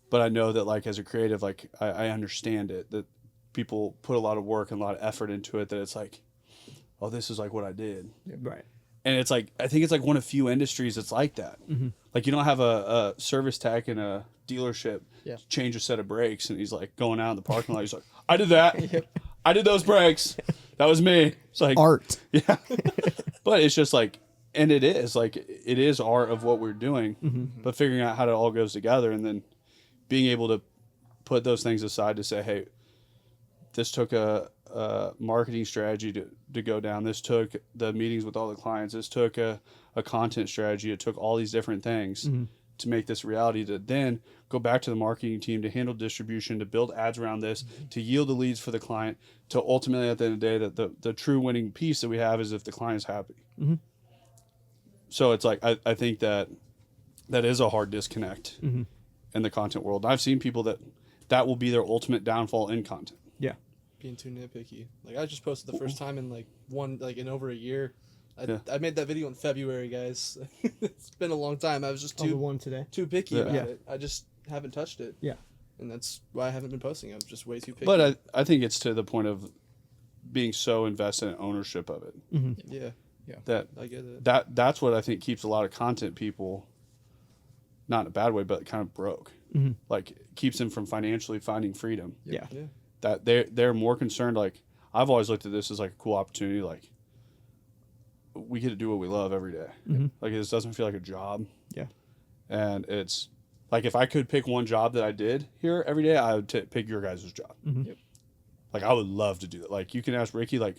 But I know that like as a creative, like I understand it, that people put a lot of work and a lot of effort into it, that it's like, oh, this is like what I did. Right. And it's like, I think it's like one of few industries that's like that. Like you don't have a service tech in a dealership change a set of brakes and he's like going out in the parking lot. He's like, I did that. I did those brakes. That was me. It's like Art. Yeah. But it's just like, and it is like, it is art of what we're doing, but figuring out how it all goes together and then being able to put those things aside to say, hey, this took a marketing strategy to go down. This took the meetings with all the clients. This took a content strategy. It took all these different things to make this reality, to then go back to the marketing team to handle distribution, to build ads around this, to yield the leads for the client, to ultimately at the end of the day that the true winning piece that we have is if the client's happy. So it's like, I think that is a hard disconnect in the content world. I've seen people that will be their ultimate downfall in content. Yeah. Being too nitpicky. Like I just posted the first time in in over a year. I made that video in February, guys. It's been a long time. I was just The one today. too picky about Yeah. it. I just haven't touched it. Yeah. And that's why I haven't been posting. I'm just way too picky. But I think it's to the point of being so invested in ownership of it. yeah, That I get it. that's what I think keeps a lot of content people, not in a bad way, but kind of broke. Like keeps them from financially finding freedom. Yeah. Yeah. That they're more concerned. Like I've always looked at this as like a cool opportunity. Like we get to do what we love every day. Like this doesn't feel like a job. Yeah. And it's like if I could pick one job that I did here every day, I would pick your guys' job. Yep. Like I would love to do that. Like you can ask Ricky. Like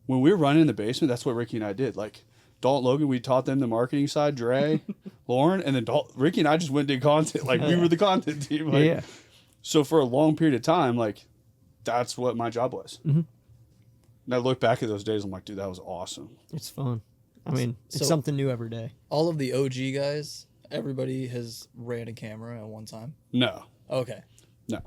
when we were running in the basement, that's what Ricky and I did. Like Dalton, Logan, we taught them the marketing side, Dre, Lauren, and then Ricky and I just went and did content. Like, we were the content team. Like, Yeah. So for a long period of time, like, that's what my job was. Mm-hmm. And I look back at those days, I'm like, dude, that was awesome. It's fun. I mean, it's So- something new every day. All of the OG guys, everybody has ran a camera at one time. No. Okay. No.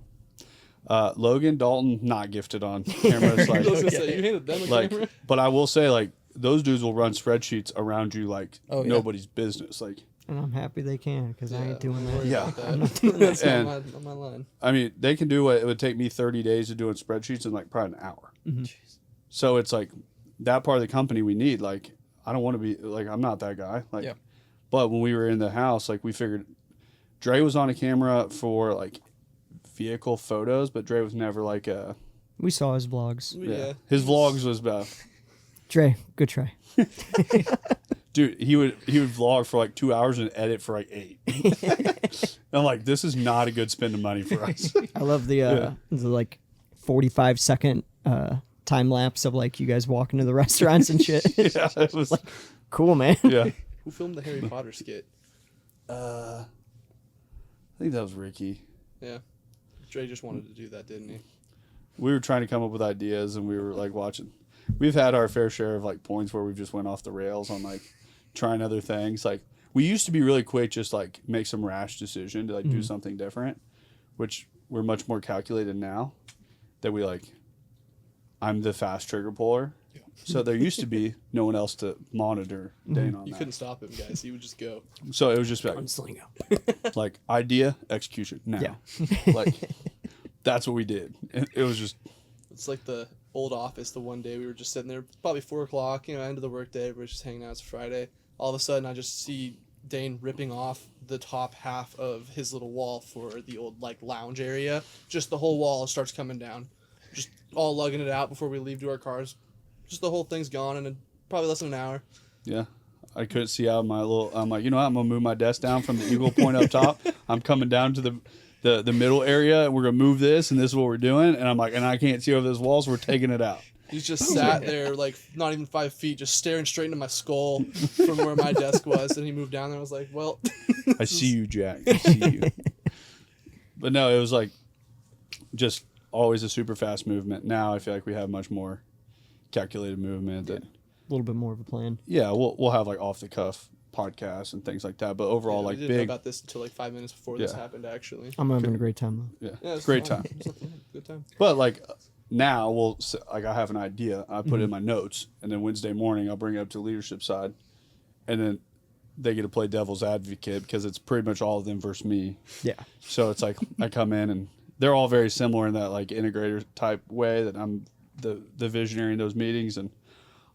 Logan, Dalton, not gifted on cameras. I was Like, gonna say, you handed them a like, camera. but I will say, like, those dudes will run spreadsheets around you like Oh, yeah. nobody's business. Like, And I'm happy they can because I ain't doing that. Yeah. That's And- not on my line. I mean, they can do what it would take me 30 days of doing spreadsheets in like probably an hour. Jeez. So it's like that part of the company we need. Like, I don't want to be like, I'm not that guy. Like, Yeah. but when we were in the house, like, we figured Dre was on a camera for like vehicle photos, but Dre was never like a, We saw his vlogs. yeah. His vlogs was about, Dre, good try. dude, he would vlog for like 2 hours and edit for like 8. I'm like, this is not a good spend of money for us. I love the like 45-second time lapse of like you guys walking to the restaurants and shit. Yeah, it was Cool, man. yeah. Who filmed the Harry Potter skit? I think that was Ricky. Yeah. Dre just wanted to do that, didn't he? We were trying to come up with ideas, and we were like watching. We've had our fair share of like points where we've just went off the rails on like trying other things. Like, we used to be really quick, just like make some rash decision to like do something different, which we're much more calculated now. That we like, I'm the fast trigger puller. Yeah. So there used to be no one else to monitor Dane on You that. couldn't stop him, guys. He would just go. So it was just like, like idea, execution now. Yeah. Like, that's what we did. It was just, It's like the old office. The one day we were just sitting there, probably 4 o'clock, end of the workday. We're just hanging out. It's Friday. All of a sudden, I just see Dane ripping off the top half of his little wall for the old like lounge area. Just the whole wall starts coming down. Just all lugging it out before we leave to our cars. Just the whole thing's gone in probably less than an hour. yeah. I couldn't see out my little, I'm like, you know what? I'm going to move my desk down from the eagle point up top. I'm coming down to the middle area, and we're going to move this, and this is what we're doing. And I'm like, and I can't see over those walls. We're taking it out. He's just sat there, like, not even 5 feet, just staring straight into my skull from where my desk was. And he moved down there. I was like, well, I see you, Jack. I see you. But no, it was like just always a super fast movement. Now I feel like we have much more calculated movement. That A little bit more of a plan. yeah, we'll have like off the cuff podcasts and things like that. But overall, we like didn't know big, about this until like 5 minutes before this Yeah. happened, actually. I'm having a great time though. yeah, Yeah, it's great fun. time. It's a good time. But like now like I have an idea. I put it in my notes, and then Wednesday morning I'll bring it up to the leadership side, and then they get to play devil's advocate because it's pretty much all of them versus me. Yeah. So it's like I come in and they're all very similar in that like integrator type way that I'm the visionary in those meetings, and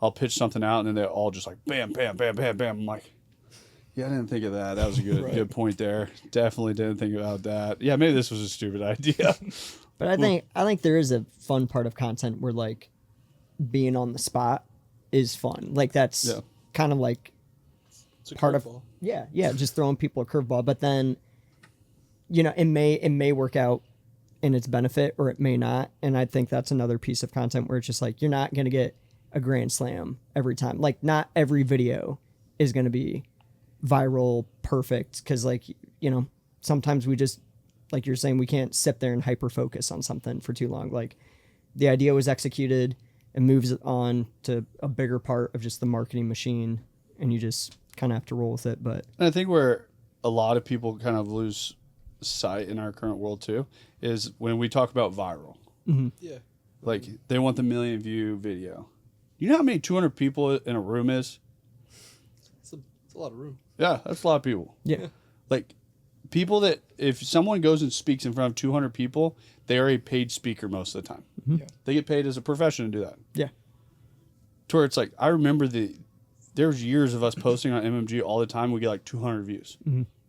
I'll pitch something out and then they're all just like bam, bam, bam, bam, bam. I'm like, yeah, I didn't think of that. That was a good Right. good point there. Definitely didn't think about that. Yeah, maybe this was a stupid idea. But I think there is a fun part of content where like being on the spot is fun. Like that's Yeah. kind of like It's a part of curveball. yeah, just throwing people a curveball. But then, it may work out in its benefit or it may not. And I think that's another piece of content where it's just like you're not gonna get a grand slam every time. Like not every video is gonna be viral perfect because like sometimes we just like you're saying we can't sit there and hyper focus on something for too long. Like the idea was executed and moves it on to a bigger part of just the marketing machine, and you just kind of have to roll with it. But And I think where a lot of people kind of lose sight in our current world too is when we talk about viral. Yeah. Like they want the 1 million view video. You know how many 200 people in a room is? It's a lot of room. Yeah, that's a lot of people. yeah, Like people that if someone goes and speaks in front of 200 people, they are a paid speaker most of the time. Yeah. They get paid as a profession to do that. yeah, To where it's like I remember there's years of us posting on MMG all the time. We get like 200 views,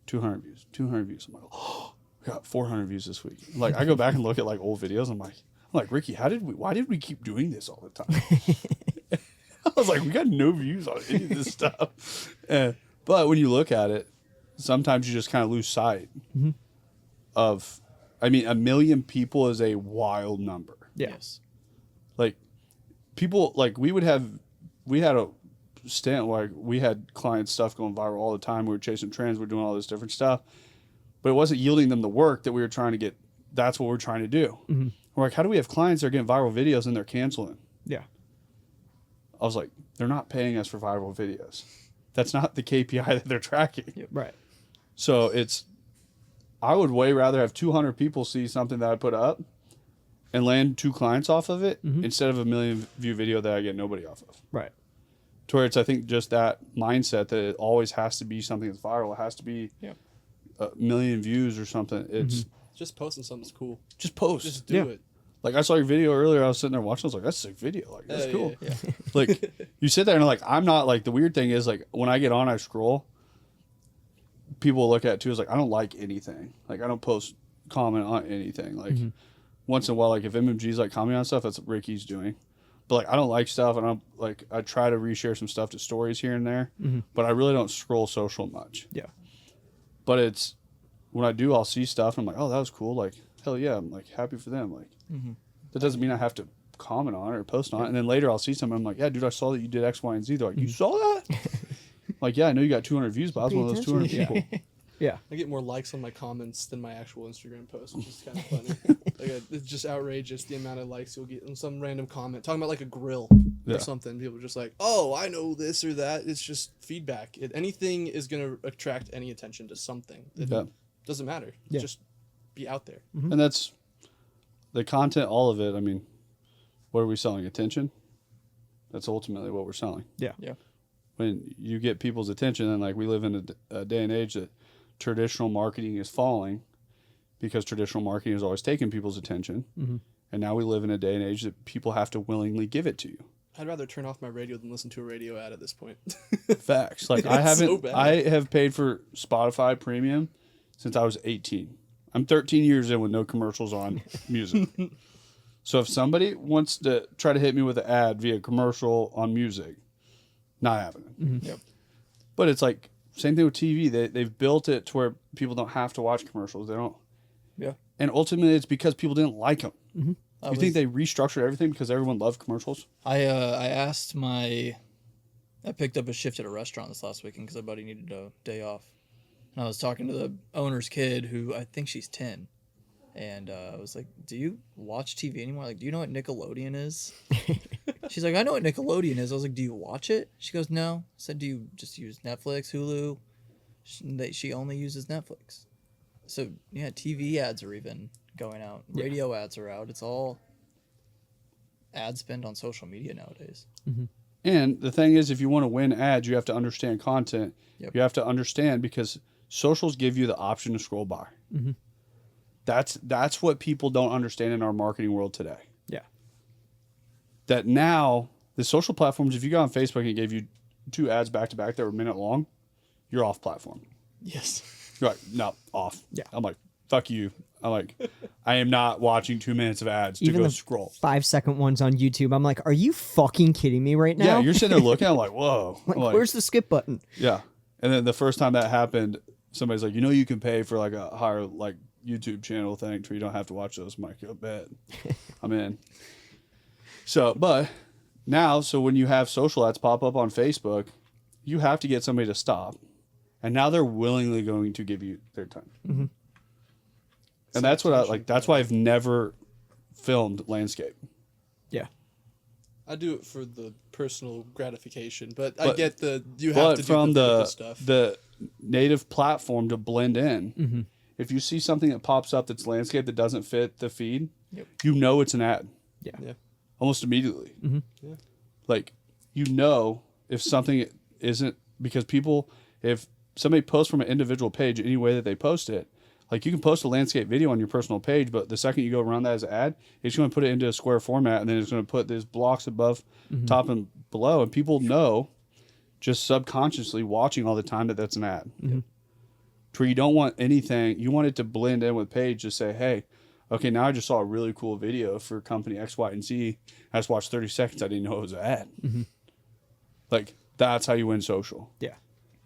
200 views, 200 views. I'm like, oh, we got 400 views this week. Like I go back and look at like old videos. I'm like, Ricky, why did we keep doing this all the time? I was like, we got no views on any of this stuff. But when you look at it, sometimes you just kind of lose sight of, 1 million people is a wild number. yeah. Yes. Like people, like we had stint, like we had client stuff going viral all the time. We were chasing trends. We were doing all this different stuff, but it wasn't yielding them the work that we were trying to get. That's what we're trying to do. Mm-hmm. We're like, how do we have clients that are getting viral videos and they're canceling? Yeah. I was like, they're not paying us for viral videos. That's not the KPI that they're tracking. Yeah. Right. So I would way rather have 200 people see something that I put up and land 2 clients off of it instead of a 1 million view video that I get nobody off of. Right. To where it's, I think, just that mindset that it always has to be something that's viral. It has to be 1 million views or something. It's Just posting something's cool. just post. Just do it. Like, I saw your video earlier. I was sitting there watching. I was like, that's a sick video. Like, that's cool. Yeah. Like, you sit there and like, I'm not like, the weird thing is like, when I get on, I scroll. People look at it too. Is like, I don't like anything. Like, I don't post comment on anything. Like, once in a while, like if MMG's like commenting on stuff, that's what Ricky's doing. But like, I don't like stuff, and I'm like, I try to reshare some stuff to stories here and there, but I really don't scroll social much. Yeah. But it's when I do, I'll see stuff, and I'm like, oh, that was cool. Like, hell yeah, I'm like happy for them. Like, that doesn't mean I have to comment on it or post on it. And then later I'll see something. I'm like, yeah, dude, I saw that you did X, Y, and Z. They're like, you saw that? Like, yeah, I know you got 200 views, but I was one of those 200 people. Yeah. I get more likes on my comments than my actual Instagram post, which is kind of funny. It's just outrageous the amount of likes you'll get on some random comment talking about like a grill or something. People are just like, oh, I know this or that. It's just feedback. Anything is going to attract any attention to something. It doesn't matter. Just be out there. And that's the content, all of it. I mean, what are we selling? Attention? That's ultimately what we're selling. Yeah. Yeah. When you get people's attention, and like we live in a day and age that traditional marketing is falling because traditional marketing has always taken people's attention. And now we live in a day and age that people have to willingly give it to you. I'd rather turn off my radio than listen to a radio ad at this point. Facts. Like I have paid for Spotify Premium since I was 18. I'm 13 years in with no commercials on music. So if somebody wants to try to hit me with an ad via commercial on music, not happening. Yep. But it's like same thing with TV. They've built it to where people don't have to watch commercials. They don't. Yeah. And ultimately, it's because people didn't like them. You think they restructured everything because everyone loved commercials? I picked up a shift at a restaurant this last weekend because a buddy needed a day off. And I was talking to the owner's kid, who I think she's 10. And I was like, do you watch TV anymore? Like, do you know what Nickelodeon is? She's like, I know what Nickelodeon is. I was like, do you watch it? She goes, no. I said, do you just use Netflix, Hulu? She only uses Netflix. So, yeah, TV ads are even going out. Radio ads are out. It's all ad spend on social media nowadays. And the thing is, if you want to win ads, you have to understand content. Yep. You have to understand because socials give you the option to scroll by. That's what people don't understand in our marketing world today. Yeah. That now the social platforms, if you got on Facebook and it gave you 2 ads back to back that were a minute long, you're off platform. Yes. You're like, no, off. Yeah. I'm like, fuck you. I'm like, I am not watching 2 minutes of ads to Even go the scroll. 5-second ones on YouTube. I'm like, are you fucking kidding me right now? Yeah, you're sitting there looking. I'm like, whoa. like, I'm like, where's the skip button? Yeah. And then the first time that happened, somebody's like, you can pay for like a higher like YouTube channel thing so you don't have to watch those. I'm like, I bet. I'm in. So, but now, so when you have social ads pop up on Facebook, you have to get somebody to stop. And now they're willingly going to give you their time. And that's what I like. That's why I've never filmed landscape. Yeah. I do it for the personal gratification, but I get you have But to do from the stuff. the native platform to blend in, if you see something that pops up that's landscape that doesn't fit the feed, you know it's an ad. Yeah. Almost immediately. Like, if something isn't, because people, if somebody posts from an individual page any way that they post it, like you can post a landscape video on your personal page, but the second you go around that as an ad, it's going to put it into a square format, and then it's going to put these blocks above, top, and below, and people know just subconsciously watching all the time that that's an ad. To where you don't want anything, you want it to blend in with page, just say, hey, okay, now I just saw a really cool video for company X, Y, and Z. I just watched 30 seconds. I didn't know it was an ad. Like, that's how you win social. Yeah.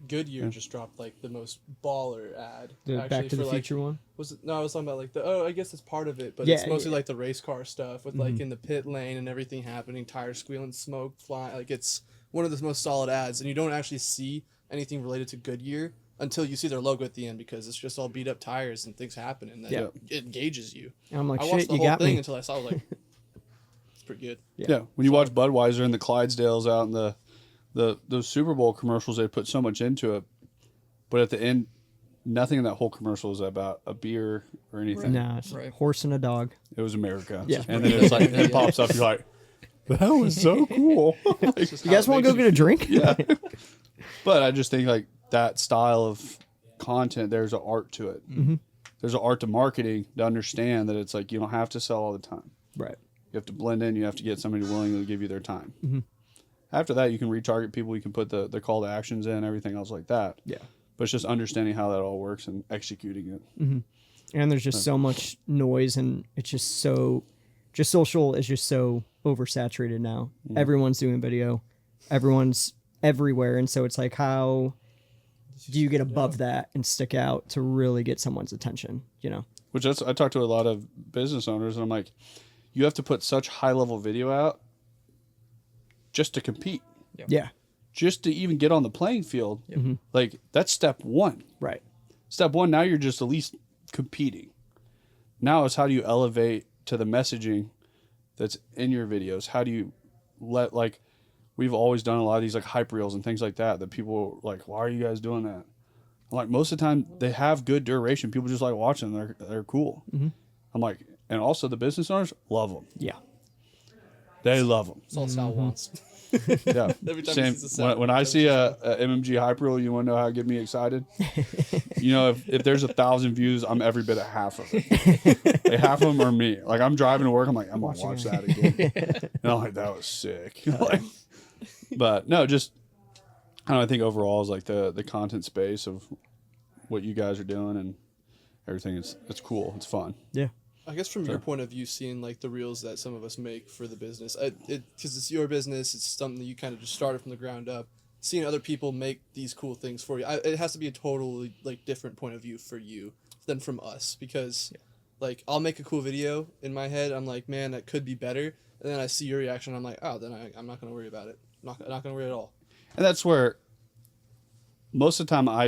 Goodyear just dropped like the most baller ad. The actually, Back to the for, Future like, one? Was it? No, I was talking about like I guess it's part of it, but Yeah, it's mostly like the race car stuff with like in the pit lane and everything happening, tires squealing, smoke flying. Like it's one of the most solid ads, and you don't actually see anything related to Goodyear until you see their logo at the end, because it's just all beat up tires and things happen, and then it engages you. And I'm like, I watched shit, the you whole got thing me. until I saw, like, it's pretty good. Yeah. When you watch Budweiser and the Clydesdales out in those Super Bowl commercials, they put so much into it, but at the end, nothing in that whole commercial is about a beer or anything. Nah, it's Right. horse and a dog. It was America. Yeah. And then it's like, it pops up, you're like, that was so cool. It's just You how guys it want to makes go get a drink? Yeah. But I just think like that style of content, there's an art to it. Mm-hmm. There's an art to marketing to understand that it's like you don't have to sell all the time. Right. You have to blend in. You have to get somebody willing to give you their time. Mm-hmm. After that, you can retarget people. You can put the call to actions in, everything else like that. Yeah. But it's just understanding how that all works and executing it. And there's just so much noise, and it's just social is just so oversaturated now. Everyone's doing video, everyone's everywhere, and so it's like, how do you get above that and stick out to really get someone's attention? You know? Which I talk to a lot of business owners, and I'm like, you have to put such high level video out just to compete, Yeah. just to even get on the playing field. Like that's step one. Right. Step one, now you're just at least competing. Now it's how do you elevate to the messaging that's in your videos? How do you let, like, we've always done a lot of these like hype reels and things like that people are like, why are you guys doing that? I'm like, most of the time they have good duration. People just like watching them. They're cool. I'm like, and also the business owners love them. Yeah. They love them. That's all Sal wants. Yeah. Every time he Same. sees a sound, When I see a MMG hype reel, you want to know how it get me excited? You know, if there's 1,000 views, I'm every bit of half of it. Like, half of them are me. Like I'm driving to work, I'm like, I'm gonna watch that again. And I'm like, that was sick. Like, but no, just I don't know, I think overall is like the content space of what you guys are doing and everything. It's cool. It's fun. Yeah. I guess from your point of view, seeing like the reels that some of us make for the business, because it's your business, it's something that you kind of just started from the ground up. Seeing other people make these cool things for you, it has to be a totally like different point of view for you than from us, because like I'll make a cool video in my head, I'm like, man, that could be better, and then I see your reaction, I'm like, oh, then I'm not gonna worry about it. I'm not gonna worry at all. And that's where most of the time I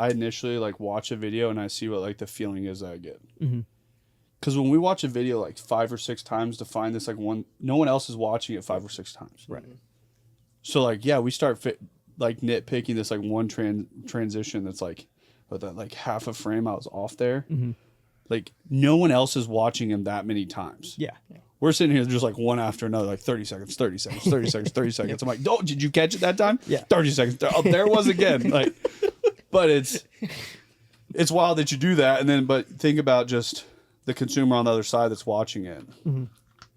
initially like watch a video and I see what like the feeling is that I get. Because when we watch a video like 5 or 6 times to find this like one, no one else is watching it 5 or 6 times. Right. So like, yeah, we start like nitpicking this like one transition that's like, but that like half a frame I was off there. Like no one else is watching him that many times. Yeah. We're sitting here just like one after another, like 30 seconds, 30 seconds, 30 seconds, 30 seconds. I'm like, oh, did you catch it that time? Yeah. 30 seconds. Oh, there it was again. Like, but it's wild that you do that. And then, but think about just the consumer on the other side that's watching it.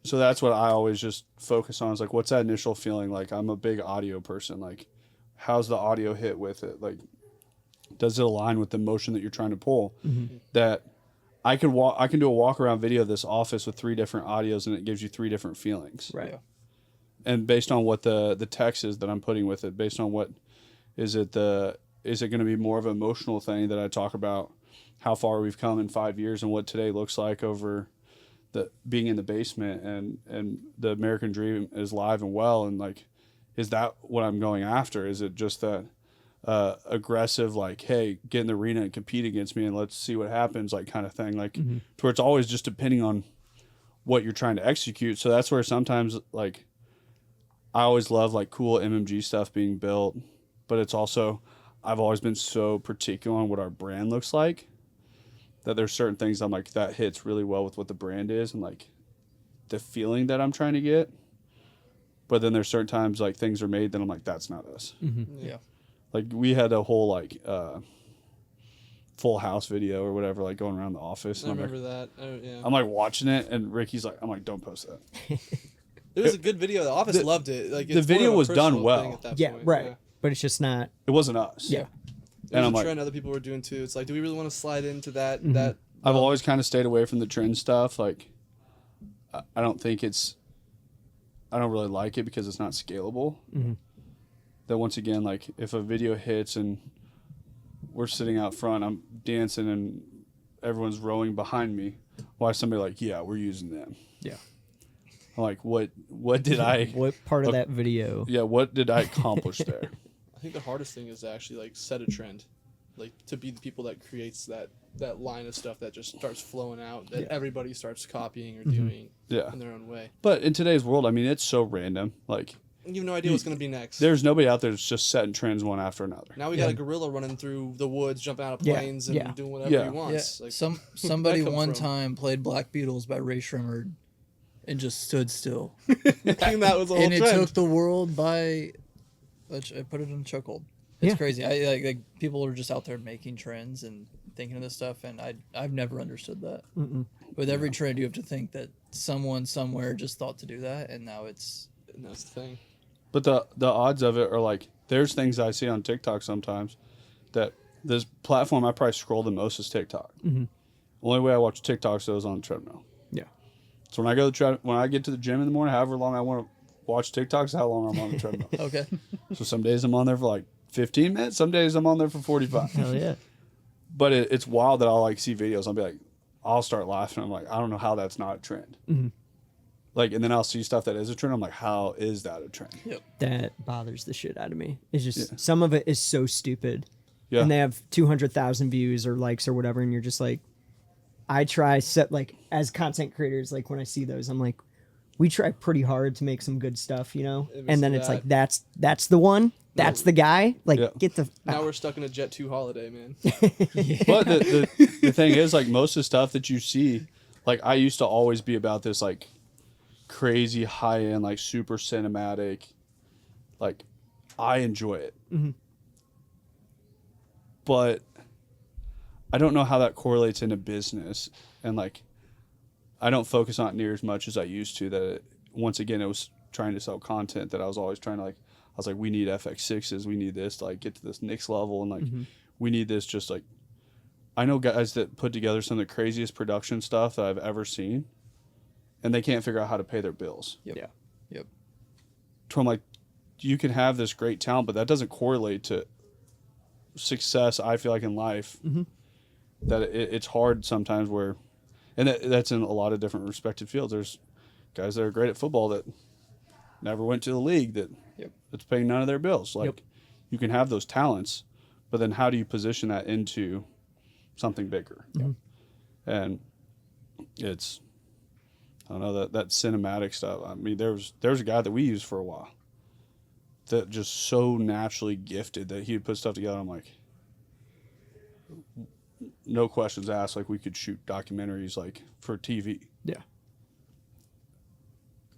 So that's what I always just focus on is like, what's that initial feeling? Like, I'm a big audio person. Like, how's the audio hit with it? Like, does it align with the motion that you're trying to pull? That I can do a walk around video of this office with 3 different audios and it gives you 3 different feelings. Right. Yeah. And based on what the text is that I'm putting with it, based on what is it going to be more of an emotional thing that I talk about how far we've come in 5 years and what today looks like over the being in the basement and the American dream is live and well, and like, is that what I'm going after? Is it just that aggressive, like, hey, get in the arena and compete against me and let's see what happens, like kind of thing, like to where it's always just depending on what you're trying to execute. So that's where sometimes like I always love like cool MMG stuff being built, but it's also I've always been so particular on what our brand looks like that there's certain things I'm like, that hits really well with what the brand is and like the feeling that I'm trying to get. But then there's certain times like things are made that I'm like, that's not us. Yeah. Like we had a whole like Full House video or whatever, like going around the office. I And remember that. Yeah. I'm like watching it and Ricky's like, I'm like, don't post that. It was a good video. The office loved it. Like the it's video more of a was done personal well. thing at that Yeah. point. Right. Yeah. But it's just not. It wasn't us. Yeah. It And was I'm a like, trend other people were doing too. It's like, do we really want to slide into that? I've always kind of stayed away from the trend stuff. Like, I don't think I don't really like it because it's not scalable. That once again, like if a video hits and we're sitting out front, I'm dancing and everyone's rowing behind me, why is somebody like, yeah, we're using them? Yeah. I'm like, what did I? What part of that video? Yeah, what did I accomplish there? I think the hardest thing is to actually like set a trend, like to be the people that creates that line of stuff that just starts flowing out that everybody starts copying or doing Yeah. in their own way. But in today's world, I mean, it's so random. Like, You have no idea what's gonna be next. there's nobody out there that's just setting trends one after another. Now we got a gorilla running through the woods, jumping out of Yeah, planes, yeah. and doing whatever Yeah. he Yeah, wants. Like, somebody come one from? time played Black Beatles by Ray Shremmerd and just stood still. I think that was a whole And it trend. took the world by... I put it in a chokehold. It's Yeah. crazy. Like people are just out there making trends and thinking of this stuff, and I've never understood that. With every trend, you have to think that someone somewhere just thought to do that, and now it's... And that's the thing. But the odds of it are like, there's things I see on TikTok sometimes that this platform I probably scroll the most is TikTok. Only way I watch TikToks though is on the treadmill. Yeah. So when I get to the gym in the morning, however long I want to watch TikToks, how long I'm on the treadmill. Okay. So some days I'm on there for like 15 minutes. Some days I'm on there for 45. Hell yeah. But it's wild that I'll like see videos. I'll be like, I'll start laughing. I'm like, I don't know how that's not a trend. Like, and then I'll see stuff that is a trend. I'm like, how is that a trend? Yep. That bothers the shit out of me. It's just some of it is so stupid. Yeah. And they have 200,000 views or likes or whatever, and you're just like, I try set like as content creators, like when I see those, I'm like, we try pretty hard to make some good stuff, you know? It was And then it's that. like that's the one, that's the guy. Like Yeah. get the Now we're stuck in a Jet 2 holiday, man. But the thing is, like, most of the stuff that you see, like, I used to always be about this, like, crazy high end, like, super cinematic. Like, I enjoy it. But I don't know how that correlates into business. And, like, I don't focus on it near as much as I used to. Once again, it was trying to sell content that I was always trying to, like, I was like, we need FX6s. We need this to, like, get to this next level. And, like, we need this just, like, I know guys that put together some of the craziest production stuff that I've ever seen, and they can't figure out how to pay their bills. Yep. Yeah. Yep. So I'm like, you can have this great talent, but that doesn't correlate to success, I feel like, in life. That it's hard sometimes where, and that's in a lot of different respected fields. There's guys that are great at football that never went to the league that's paying none of their bills. Like, you can have those talents, but then how do you position that into something bigger? And it's, I don't know, that cinematic stuff. I mean, there's a guy that we used for a while that just so naturally gifted that he would put stuff together. I'm like, no questions asked. Like, we could shoot documentaries like for TV. Yeah.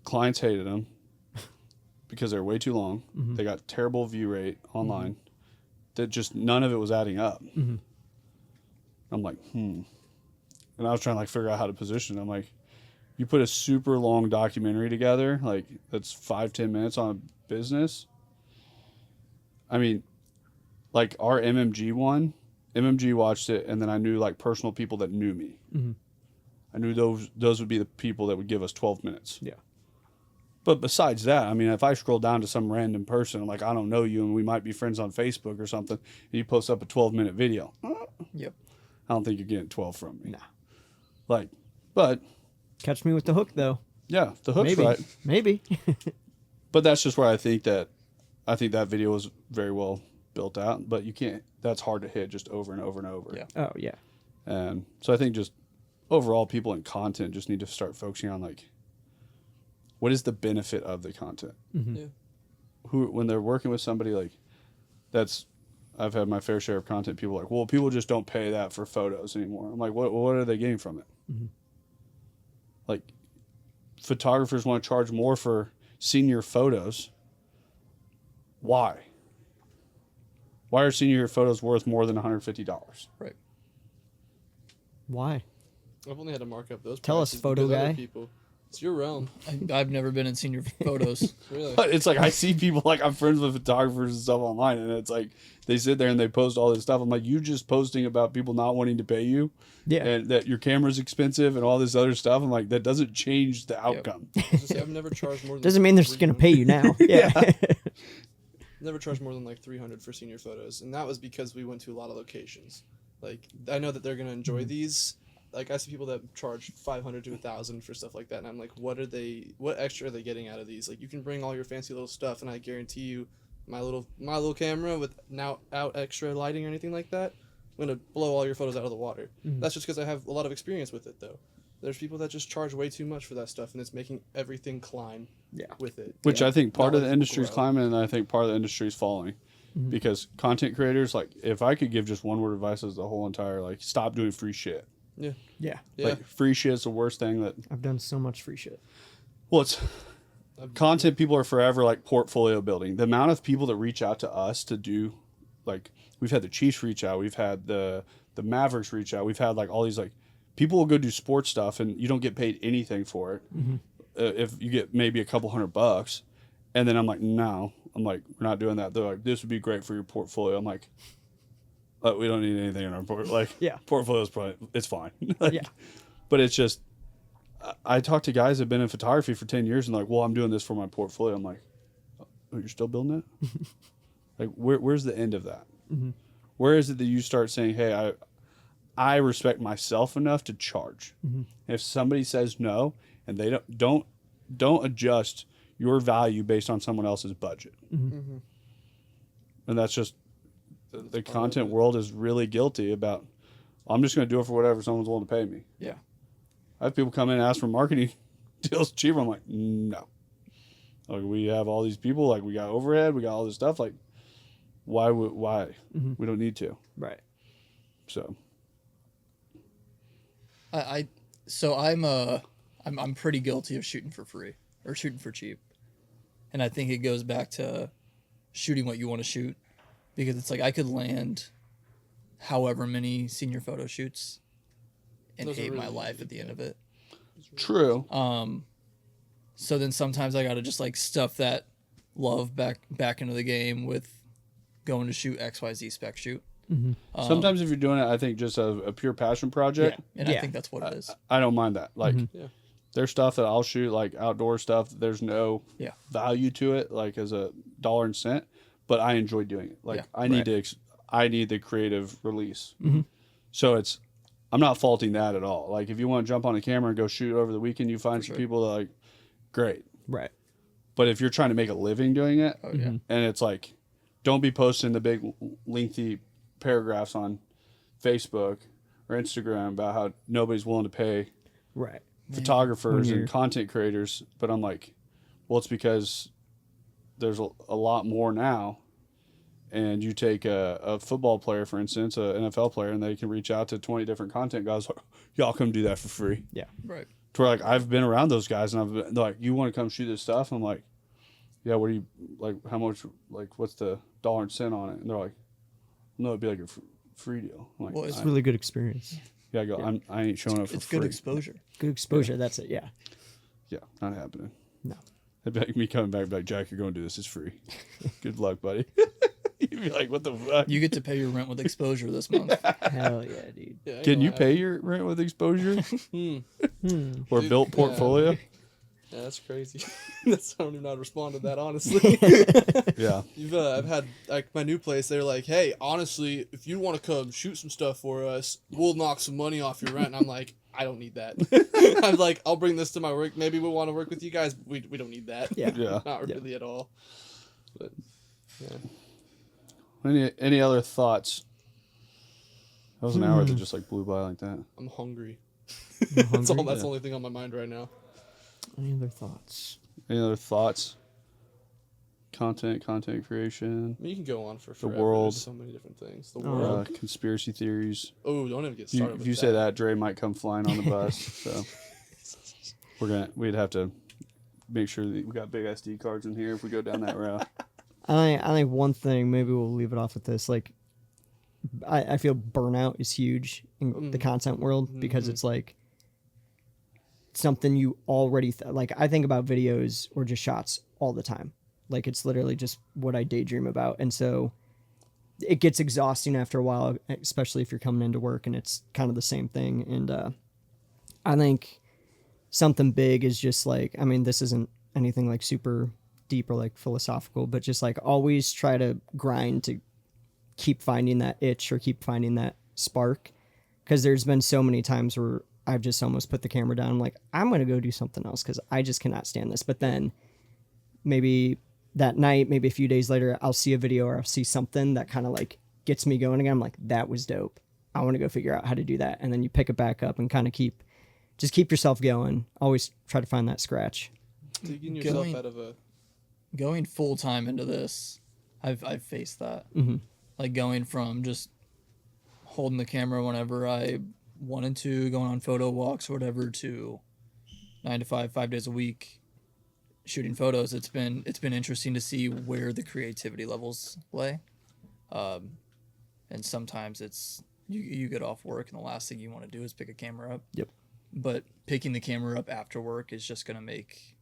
Clients hated them because they're way too long. They got terrible view rate online. That just none of it was adding up. I'm like, And I was trying to, like, figure out how to position it. I'm like, you put a super long documentary together, like, that's 5-10 minutes on a business. I mean, like, our MMG watched it, and then I knew, like, personal people that knew me. I knew those would be the people that would give us 12 minutes. Yeah. But besides that, I mean, if I scroll down to some random person, like, I don't know you, and we might be friends on Facebook or something, and you post up a 12-minute video, Yep. I don't think you're getting 12 from me. Nah. Like, but, Catch me with the hook though. yeah, the hook's Maybe. right. Maybe. But that's just where I think that video was very well built out, but you can't, that's hard to hit just over and over and over. Yeah. Oh yeah. And so I think just overall people in content just need to start focusing on, like, what is the benefit of the content? Yeah. When they're working with somebody, like, I've had my fair share of content. People are like, well, people just don't pay that for photos anymore. I'm like, what are they getting from it? Like, photographers want to charge more for senior photos. Why? Why are senior photos worth more than $150? Right. Why? I've only had to mark up those. Tell us, prices photo because other guy. People. It's your realm, I've never been in senior photos. really. But it's like, I see people, like, I'm friends with photographers and stuff online, and it's like they sit there and they post all this stuff. I'm like, you just posting about people not wanting to pay you, Yeah. and that your camera's expensive and all this other stuff. I'm like, that doesn't change the outcome. I've never charged more than. Doesn't mean they're just gonna pay you now. Yeah. Never charged more than like $300 for senior photos, and that was because we went to a lot of locations. Like, I know that they're gonna enjoy these, like I see people that charge 500 to 1,000 for stuff like that, and I'm like, what extra are they getting out of these? Like, you can bring all your fancy little stuff, and I guarantee you, my little camera with now out extra lighting or anything like that, I'm gonna blow all your photos out of the water. That's just because I have a lot of experience with it, though. There's people that just charge way too much for that stuff, and it's making everything climb with it. Which I think part Not of the letting industry is people grow. climbing, and I think part of the industry is falling. Because content creators, like, if I could give just one word of advice as the whole entire, like, stop doing free shit. Yeah. Yeah. Yeah. Like, free shit is the worst thing that. I've done so much free shit. Well, it's content. People are forever like portfolio building. The amount of people that reach out to us to do, like, we've had the Chiefs reach out, we've had the Mavericks reach out, we've had like all these, like, people will go do sports stuff and you don't get paid anything for it. If you get maybe a couple $100, and then I'm like, no, I'm like, we're not doing that. They're like, this would be great for your portfolio. I'm like, we don't need anything in our portfolio. Like, portfolio's probably, it's fine. Like, but it's just, I talk to guys that have been in photography for 10 years and like, well, I'm doing this for my portfolio. I'm like, oh, you're still building it? Like, where's the end of that? Where is it that you start saying, hey, I respect myself enough to charge? If somebody says no and they don't adjust your value based on someone else's budget. And that's just, the content world is really guilty about, I'm just going to do it for whatever someone's willing to pay me. Yeah. I have people come in and ask for marketing deals cheaper. I'm like, no. Like, we have all these people, like, we got overhead, we got all this stuff. Like, why? We don't need to. Right. So. I'm pretty guilty of shooting for free or shooting for cheap. And I think it goes back to shooting what you want to shoot, because it's like I could land however many senior photo shoots and Those are hate my really life easy, at the end of it. True. So then sometimes I got to just like stuff that love back into the game with going to shoot XYZ spec shoot. Sometimes if you're doing it, I think just a pure passion project, And I think that's what it is. I don't mind that. Like, Yeah. there's stuff that I'll shoot, like outdoor stuff. There's no value to it, like as a dollar and cent, but I enjoy doing it. Like, I need I need the creative release. So I'm not faulting that at all. Like, if you want to jump on a camera and go shoot over the weekend, you find some people that like, great. Right. But if you're trying to make a living doing it, and it's like, don't be posting the big lengthy paragraphs on Facebook or Instagram about how nobody's willing to pay Right. photographers and content creators. But I'm like, well, it's because there's a lot more now. And you take a football player, for instance, an NFL player, and they can reach out to 20 different content guys. Like, y'all come do that for free. Yeah. Right. To where, like, I've been around those guys, and I've been like, you want to come shoot this stuff? I'm like, yeah. What do you like? How much? Like, what's the dollar and cent on it? And they're like, no, it'd be like a free deal. I'm like, Well, It's really good experience. yeah. I go. I ain't showing up for It's free. good exposure. Good exposure. That's it. Yeah. Yeah, not happening. No. It'd be like me coming back, be like, Jack, you're going to do this. It's free. Good luck, buddy. You'd be like, what the fuck? You get to pay your rent with exposure this month. Hell yeah, dude. Yeah, I Can know you I- pay your rent with exposure or Dude, built portfolio? Yeah, that's crazy. I don't even know how to respond to that, honestly. Yeah. I've had, like, my new place, they're like, hey, honestly, if you want to come shoot some stuff for us, we'll knock some money off your rent. And I'm like, I don't need that. I'm like, I'll bring this to my work. Maybe we'll want to work with you guys. But we don't need that. Yeah. Yeah. Not really at all. But, Any other thoughts? That was an hour that just like blew by like that. I'm hungry. Hungry? That's the only thing on my mind right now. Any other thoughts? Any other thoughts? Content creation, I mean, you can go on for forever. world. There's so many different things. The world. conspiracy theories. Oh, don't even get You, started if with you say that, Dre might come flying on the bus. So we'd have to make sure that we got big SD cards in here if we go down that route. I think one thing, maybe we'll leave it off with this. Like, I feel burnout is huge in the content world because it's like something you already like. I think about videos or just shots all the time. Like, it's literally just what I daydream about, and so it gets exhausting after a while, especially if you're coming into work and it's kind of the same thing. And I think something big is just like, I mean, this isn't anything like super deep or like philosophical, but just like always try to grind to keep finding that itch or keep finding that spark, Because there's been so many times where I've just almost put the camera down. I'm like, I'm going to go do something else because I just cannot stand this. But then maybe that night, maybe a few days later, I'll see a video or I'll see something that kind of like gets me going again. I'm like, that was dope. I want to go figure out how to do that. And then you pick it back up and kind of keep yourself going. Always try to find that scratch. Digging yourself out of a... Going full time into this, I've faced that. Like going from just holding the camera whenever I wanted to, going on photo walks or whatever, to 9 to 5, 5 days a week, shooting photos. It's been interesting to see where the creativity levels lay. And sometimes it's you get off work and the last thing you want to do is pick a camera up. Yep. But picking the camera up after work is just gonna make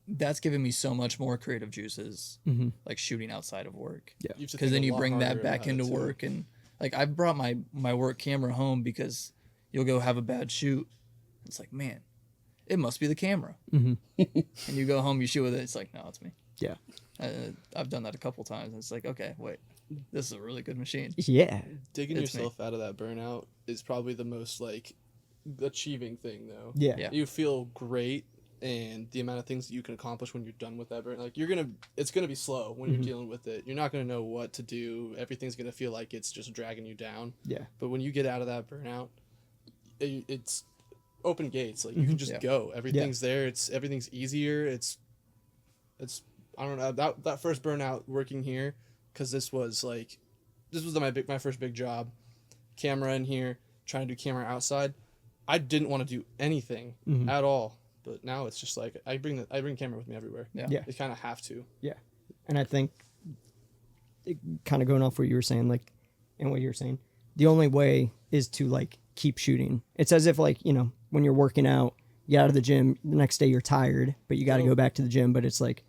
that's given me so much more creative juices, like shooting outside of work. Yeah. Because then you bring that back into work, and like I brought my work camera home because you'll go have a bad shoot. It's like, man, it must be the camera. And you go home, you shoot with it. It's like, no, it's me. Yeah. I've done that a couple times. It's like, okay, wait, this is a really good machine. Yeah. Digging It's yourself out of that burnout is probably the most like achieving thing though. Yeah. You feel great, and the amount of things that you can accomplish when you're done with that burnout, like it's gonna be slow when you're dealing with it. You're not gonna know what to do. Everything's gonna feel like it's just dragging you down. Yeah. But when you get out of that burnout, it's open gates. Like you can just go. Everything's there. Everything's easier. It's I don't know, that first burnout working here, because this was my first big job, camera in here, trying to do camera outside. I didn't want to do anything at all, but now it's just like I bring camera with me everywhere. Yeah. Yeah. You kind of have to. Yeah. And I think kind of going off what you were saying, like, and what you were saying, the only way is to like keep shooting. It's as if like, you know, when you're working out, you get out of the gym, the next day you're tired, but you got to go back to the gym. But it's like,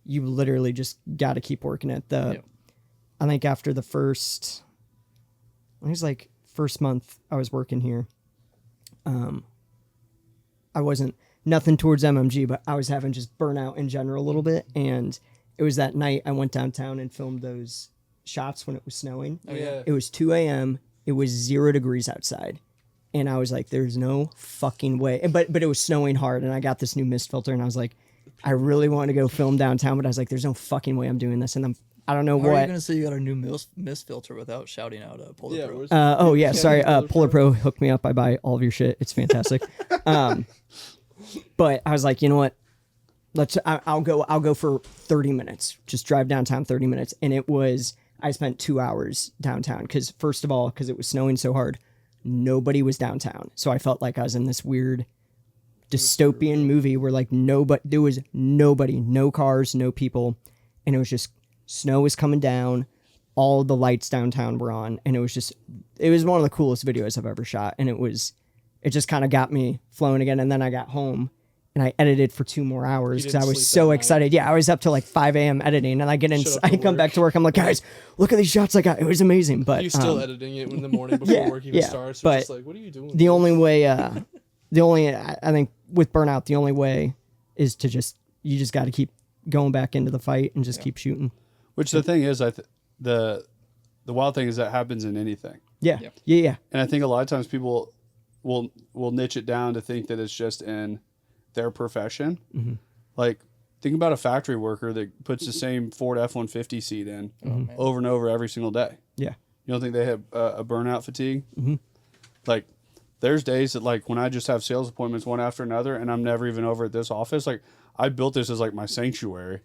you literally just got to keep working at I think after the first month I was working here, I wasn't, nothing towards MMG, but I was having just burnout in general a little bit. And it was that night I went downtown and filmed those shots when it was snowing. Oh yeah. It was 2 a.m. It was 0 degrees outside. And I was like, there's no fucking way. But it was snowing hard, and I got this new mist filter, and I was like, I really want to go film downtown, but I was like, there's no fucking way I'm doing this. And I don't know How are you what. gonna say you got a new mist filter without shouting out Polar Pro? Oh yeah, sorry. Polar Pro hooked me up. I buy all of your shit. It's fantastic. But I was like, you know what? I'll go for 30 minutes. Just drive downtown 30 minutes. And I spent 2 hours downtown because first of all, because it was snowing so hard, nobody was downtown. So I felt like I was in this weird dystopian movie where like there was nobody, no cars, no people. And it was just, snow was coming down. All the lights downtown were on. And it was one of the coolest videos I've ever shot. And it just kind of got me flowing again. And then I got home and I edited for 2 more hours because I was so excited. Yeah, I was up till like 5 a.m. editing, and I come back to work. I'm like, guys, look at these shots I got. It was amazing. But you still editing it in the morning before work even starts. So but just like, what are you doing? The only way, I think with burnout, the only way is to you just got to keep going back into the fight and just keep shooting. Which the thing is, the wild thing is that happens in anything. Yeah. And I think a lot of times people will niche it down to think that it's just in their profession. Like, think about a factory worker that puts the same Ford F-150 seat in over and over every single day. Yeah. You don't think they have a burnout fatigue? Like, there's days that, like, when I just have sales appointments one after another and I'm never even over at this office, like, I built this as, like, my sanctuary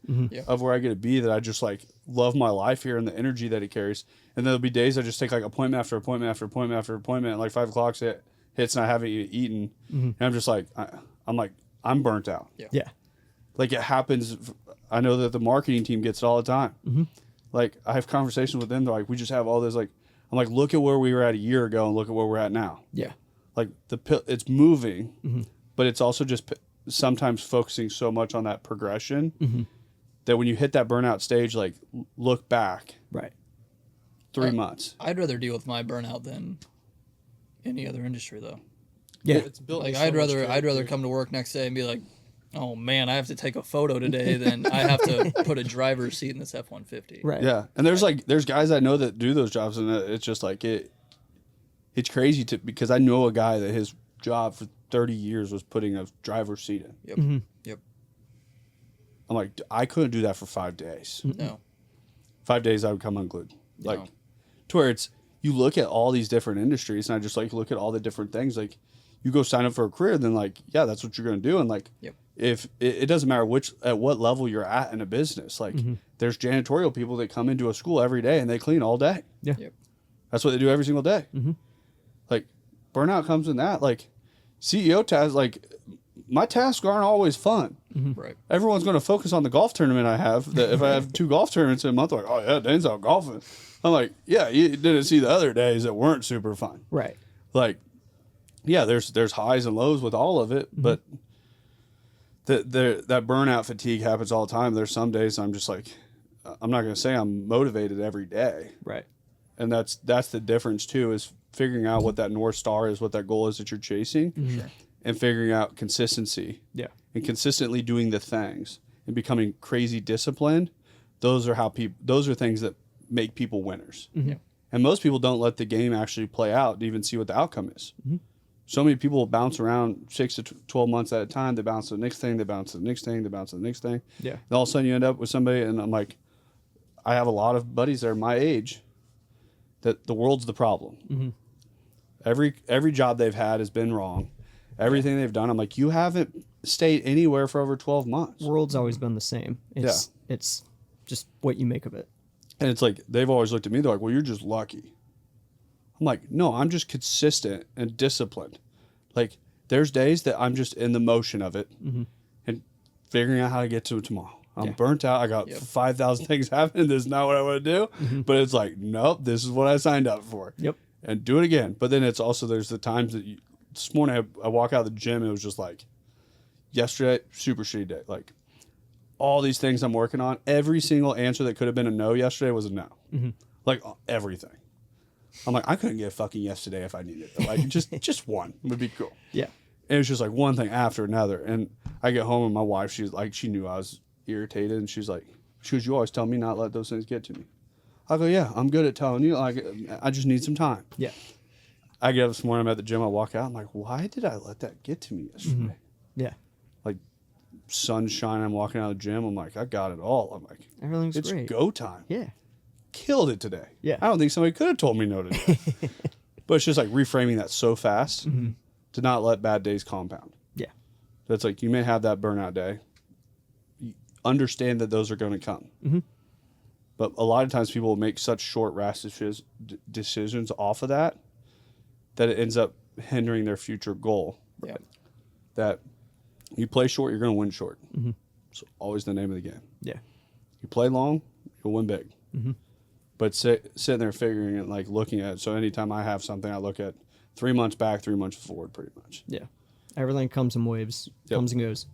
of where I get to be, that I just, like, love my life here and the energy that it carries. And there'll be days I just take, like, appointment after appointment after appointment after appointment, and, like, 5 o'clock hits and I haven't even eaten. And I'm just like, I'm burnt out. Yeah. Like, it happens. I know that the marketing team gets it all the time. Like, I have conversations with them. They're like, we just have all this, like, I'm like, look at where we were at a year ago and look at where we're at now. Yeah. Like, it's moving, but it's also just sometimes focusing so much on that progression that when you hit that burnout stage, like, look back. Right. 3 months. I'd rather deal with my burnout than any other industry, though. Yeah. It's built Like, so I'd much rather character. come to work next day and be like, Oh man, I have to take a photo today. Then I have to put a driver's seat in this F-150. Right. Yeah, and there's guys I know that do those jobs, and it's just like it's crazy because I know a guy that his job for 30 years was putting a driver's seat in. Yep. Mm-hmm. Yep. I'm like, I couldn't do that for 5 days. No. 5 days I would come unglued. Like No. to where it's you look at all these different industries, and I just like look at all the different things. Like you go sign up for a career, then like yeah, that's what you're gonna do, and like Yep. if it doesn't matter at what level you're at in a business. Like there's janitorial people that come into a school every day and they clean all day. Yeah. Yep. That's what they do every single day. Mm-hmm. Like burnout comes in that. Like CEO tasks, like my tasks aren't always fun. Right. Everyone's going to focus on the golf tournament I have. That if I have 2 golf tournaments in a month, like, oh yeah, Dane's out golfing. I'm like, yeah, you didn't see the other days that weren't super fun. Right. Like, yeah, there's highs and lows with all of it, but that burnout fatigue happens all the time. There's some days I'm just like, I'm not going to say I'm motivated every day. Right. And that's the difference too, is figuring out what that North Star is, what that goal is that you're chasing, and figuring out consistency. Yeah. And consistently doing the things and becoming crazy disciplined. Those are things that make people winners. Mm-hmm. Yeah. And most people don't let the game actually play out to even see what the outcome is. So many people bounce around 6 to 12 months at a time. They bounce to the next thing. They bounce to the next thing. They bounce to the next thing. Yeah. And all of a sudden you end up with somebody, and I'm like, I have a lot of buddies that are my age that the world's the problem. Every job they've had has been wrong. Everything they've done, I'm like, you haven't stayed anywhere for over 12 months. World's always been the same. It's just what you make of it. And it's like, they've always looked at me, they're like, well, you're just lucky. I'm like, no, I'm just consistent and disciplined. Like, there's days that I'm just in the motion of it and figuring out how to get to it tomorrow. I'm burnt out. I got 5,000 things happening. This is not what I want to do. But it's like, nope, this is what I signed up for. Yep. And do it again. But then it's also, there's the times that this morning I walk out of the gym and it was just like, yesterday, super shitty day. Like, all these things I'm working on, every single answer that could have been a no yesterday was a no. Like, everything. I'm like, I couldn't get a fucking yes today if I needed it. Like, just one would be cool. Yeah. And it was just like one thing after another. And I get home and my wife, she's like, she knew I was irritated. And she's like, you always tell me not to let those things get to me. I go, yeah, I'm good at telling you. Like, I just need some time. Yeah. I get up this morning, I'm at the gym, I walk out, I'm like, why did I let that get to me yesterday? Yeah. Like, sun's shining, I'm walking out of the gym, I'm like, I got it all. I'm like, Everything's it's great. go time. Yeah. Killed it today. Yeah. I don't think somebody could have told me no today. But it's just like reframing that so fast to not let bad days compound. Yeah. That's like, you may have that burnout day. You understand that those are going to come. But a lot of times people will make such short, rash decisions off of that it ends up hindering their future goal. Yeah. That you play short, you're going to win short. It's always the name of the game. Yeah. You play long, you'll win big. But sitting there figuring it, like looking at it. So anytime I have something, I look at 3 months back, 3 months forward, pretty much. Yeah. Everything comes in waves, comes and goes.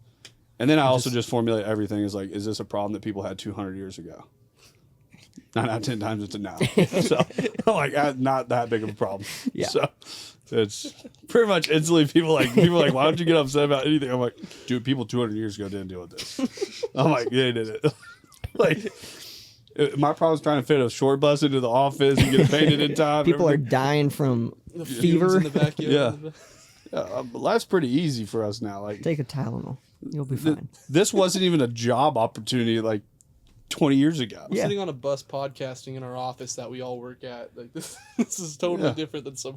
And then I also just formulate everything as like, is this a problem that people had 200 years ago? 9 out of 10 times it's a no. So like, not that big of a problem. Yeah. So it's pretty much instantly people are like, why don't you get upset about anything? I'm like, dude, people 200 years ago didn't deal with this. I'm like, they did it. Like, my problem is trying to fit a short bus into the office and get it painted in time. People are dying from The fumes fever. in the backyard. Yeah. Life's pretty easy for us now. Like, Take a Tylenol. You'll be fine. this wasn't even a job opportunity like 20 years ago. Yeah. Sitting on a bus podcasting in our office that we all work at. Like this is totally different than some.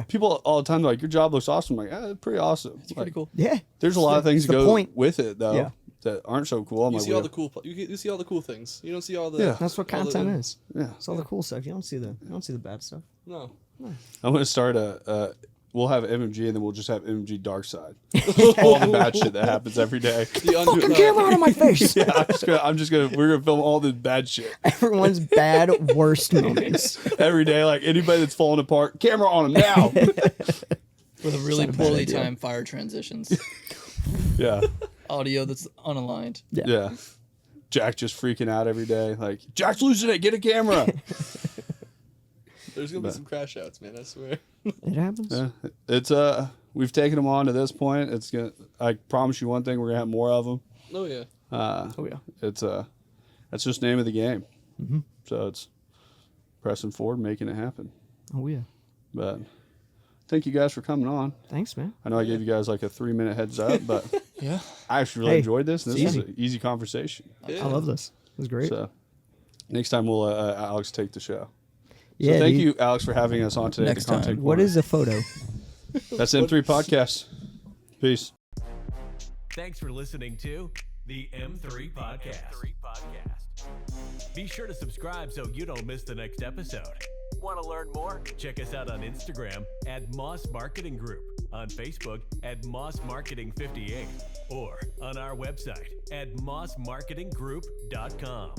People all the time are like, your job looks awesome. I'm like, it's pretty awesome. It's Pretty cool. Yeah. There's a lot of things It's to the go point. with it though Yeah. that aren't so cool. I'm You like, see all we- the cool. You see all the cool things. You don't see all the. Yeah. That's what all the- content is. yeah. It's all the cool stuff. You don't see the bad stuff. No. I'm gonna start we'll have MMG and then we'll just have MMG Dark Side. All the bad shit that happens every day. The Fucking camera out of my face. Yeah, we're gonna film all the bad shit Everyone's bad worst moments. every day. Like anybody that's falling apart, camera on them now. With a really Not a bad poorly idea. timed fire transitions. Yeah. Audio that's unaligned. Yeah. Jack just freaking out every day. Like, Jack's losing it. Get a camera. There's gonna be some crash outs, man. I swear. It happens. Yeah. It's we've taken them on to this point. I promise you one thing: we're gonna have more of them. Oh yeah. Oh yeah. That's just the name of the game. Mm-hmm. So it's pressing forward, making it happen. Oh yeah. But thank you guys for coming on. Thanks, man. I know I gave you guys like a 3-minute heads up, but Yeah. I actually really enjoyed this. This it's was an easy conversation. Yeah. I love this. It was great. So next time we'll Alex take the show. Yeah. So thank dude. you, Alex, for having us on today. Next at the Content time. What Corner. is a photo? That's M3 Podcast. Peace. Thanks for listening to the M3 Podcast. Be sure to subscribe so you don't miss the next episode. Want to learn more? Check us out on Instagram at Moss Marketing Group, on Facebook at Moss Marketing 58, or on our website at mossmarketinggroup.com.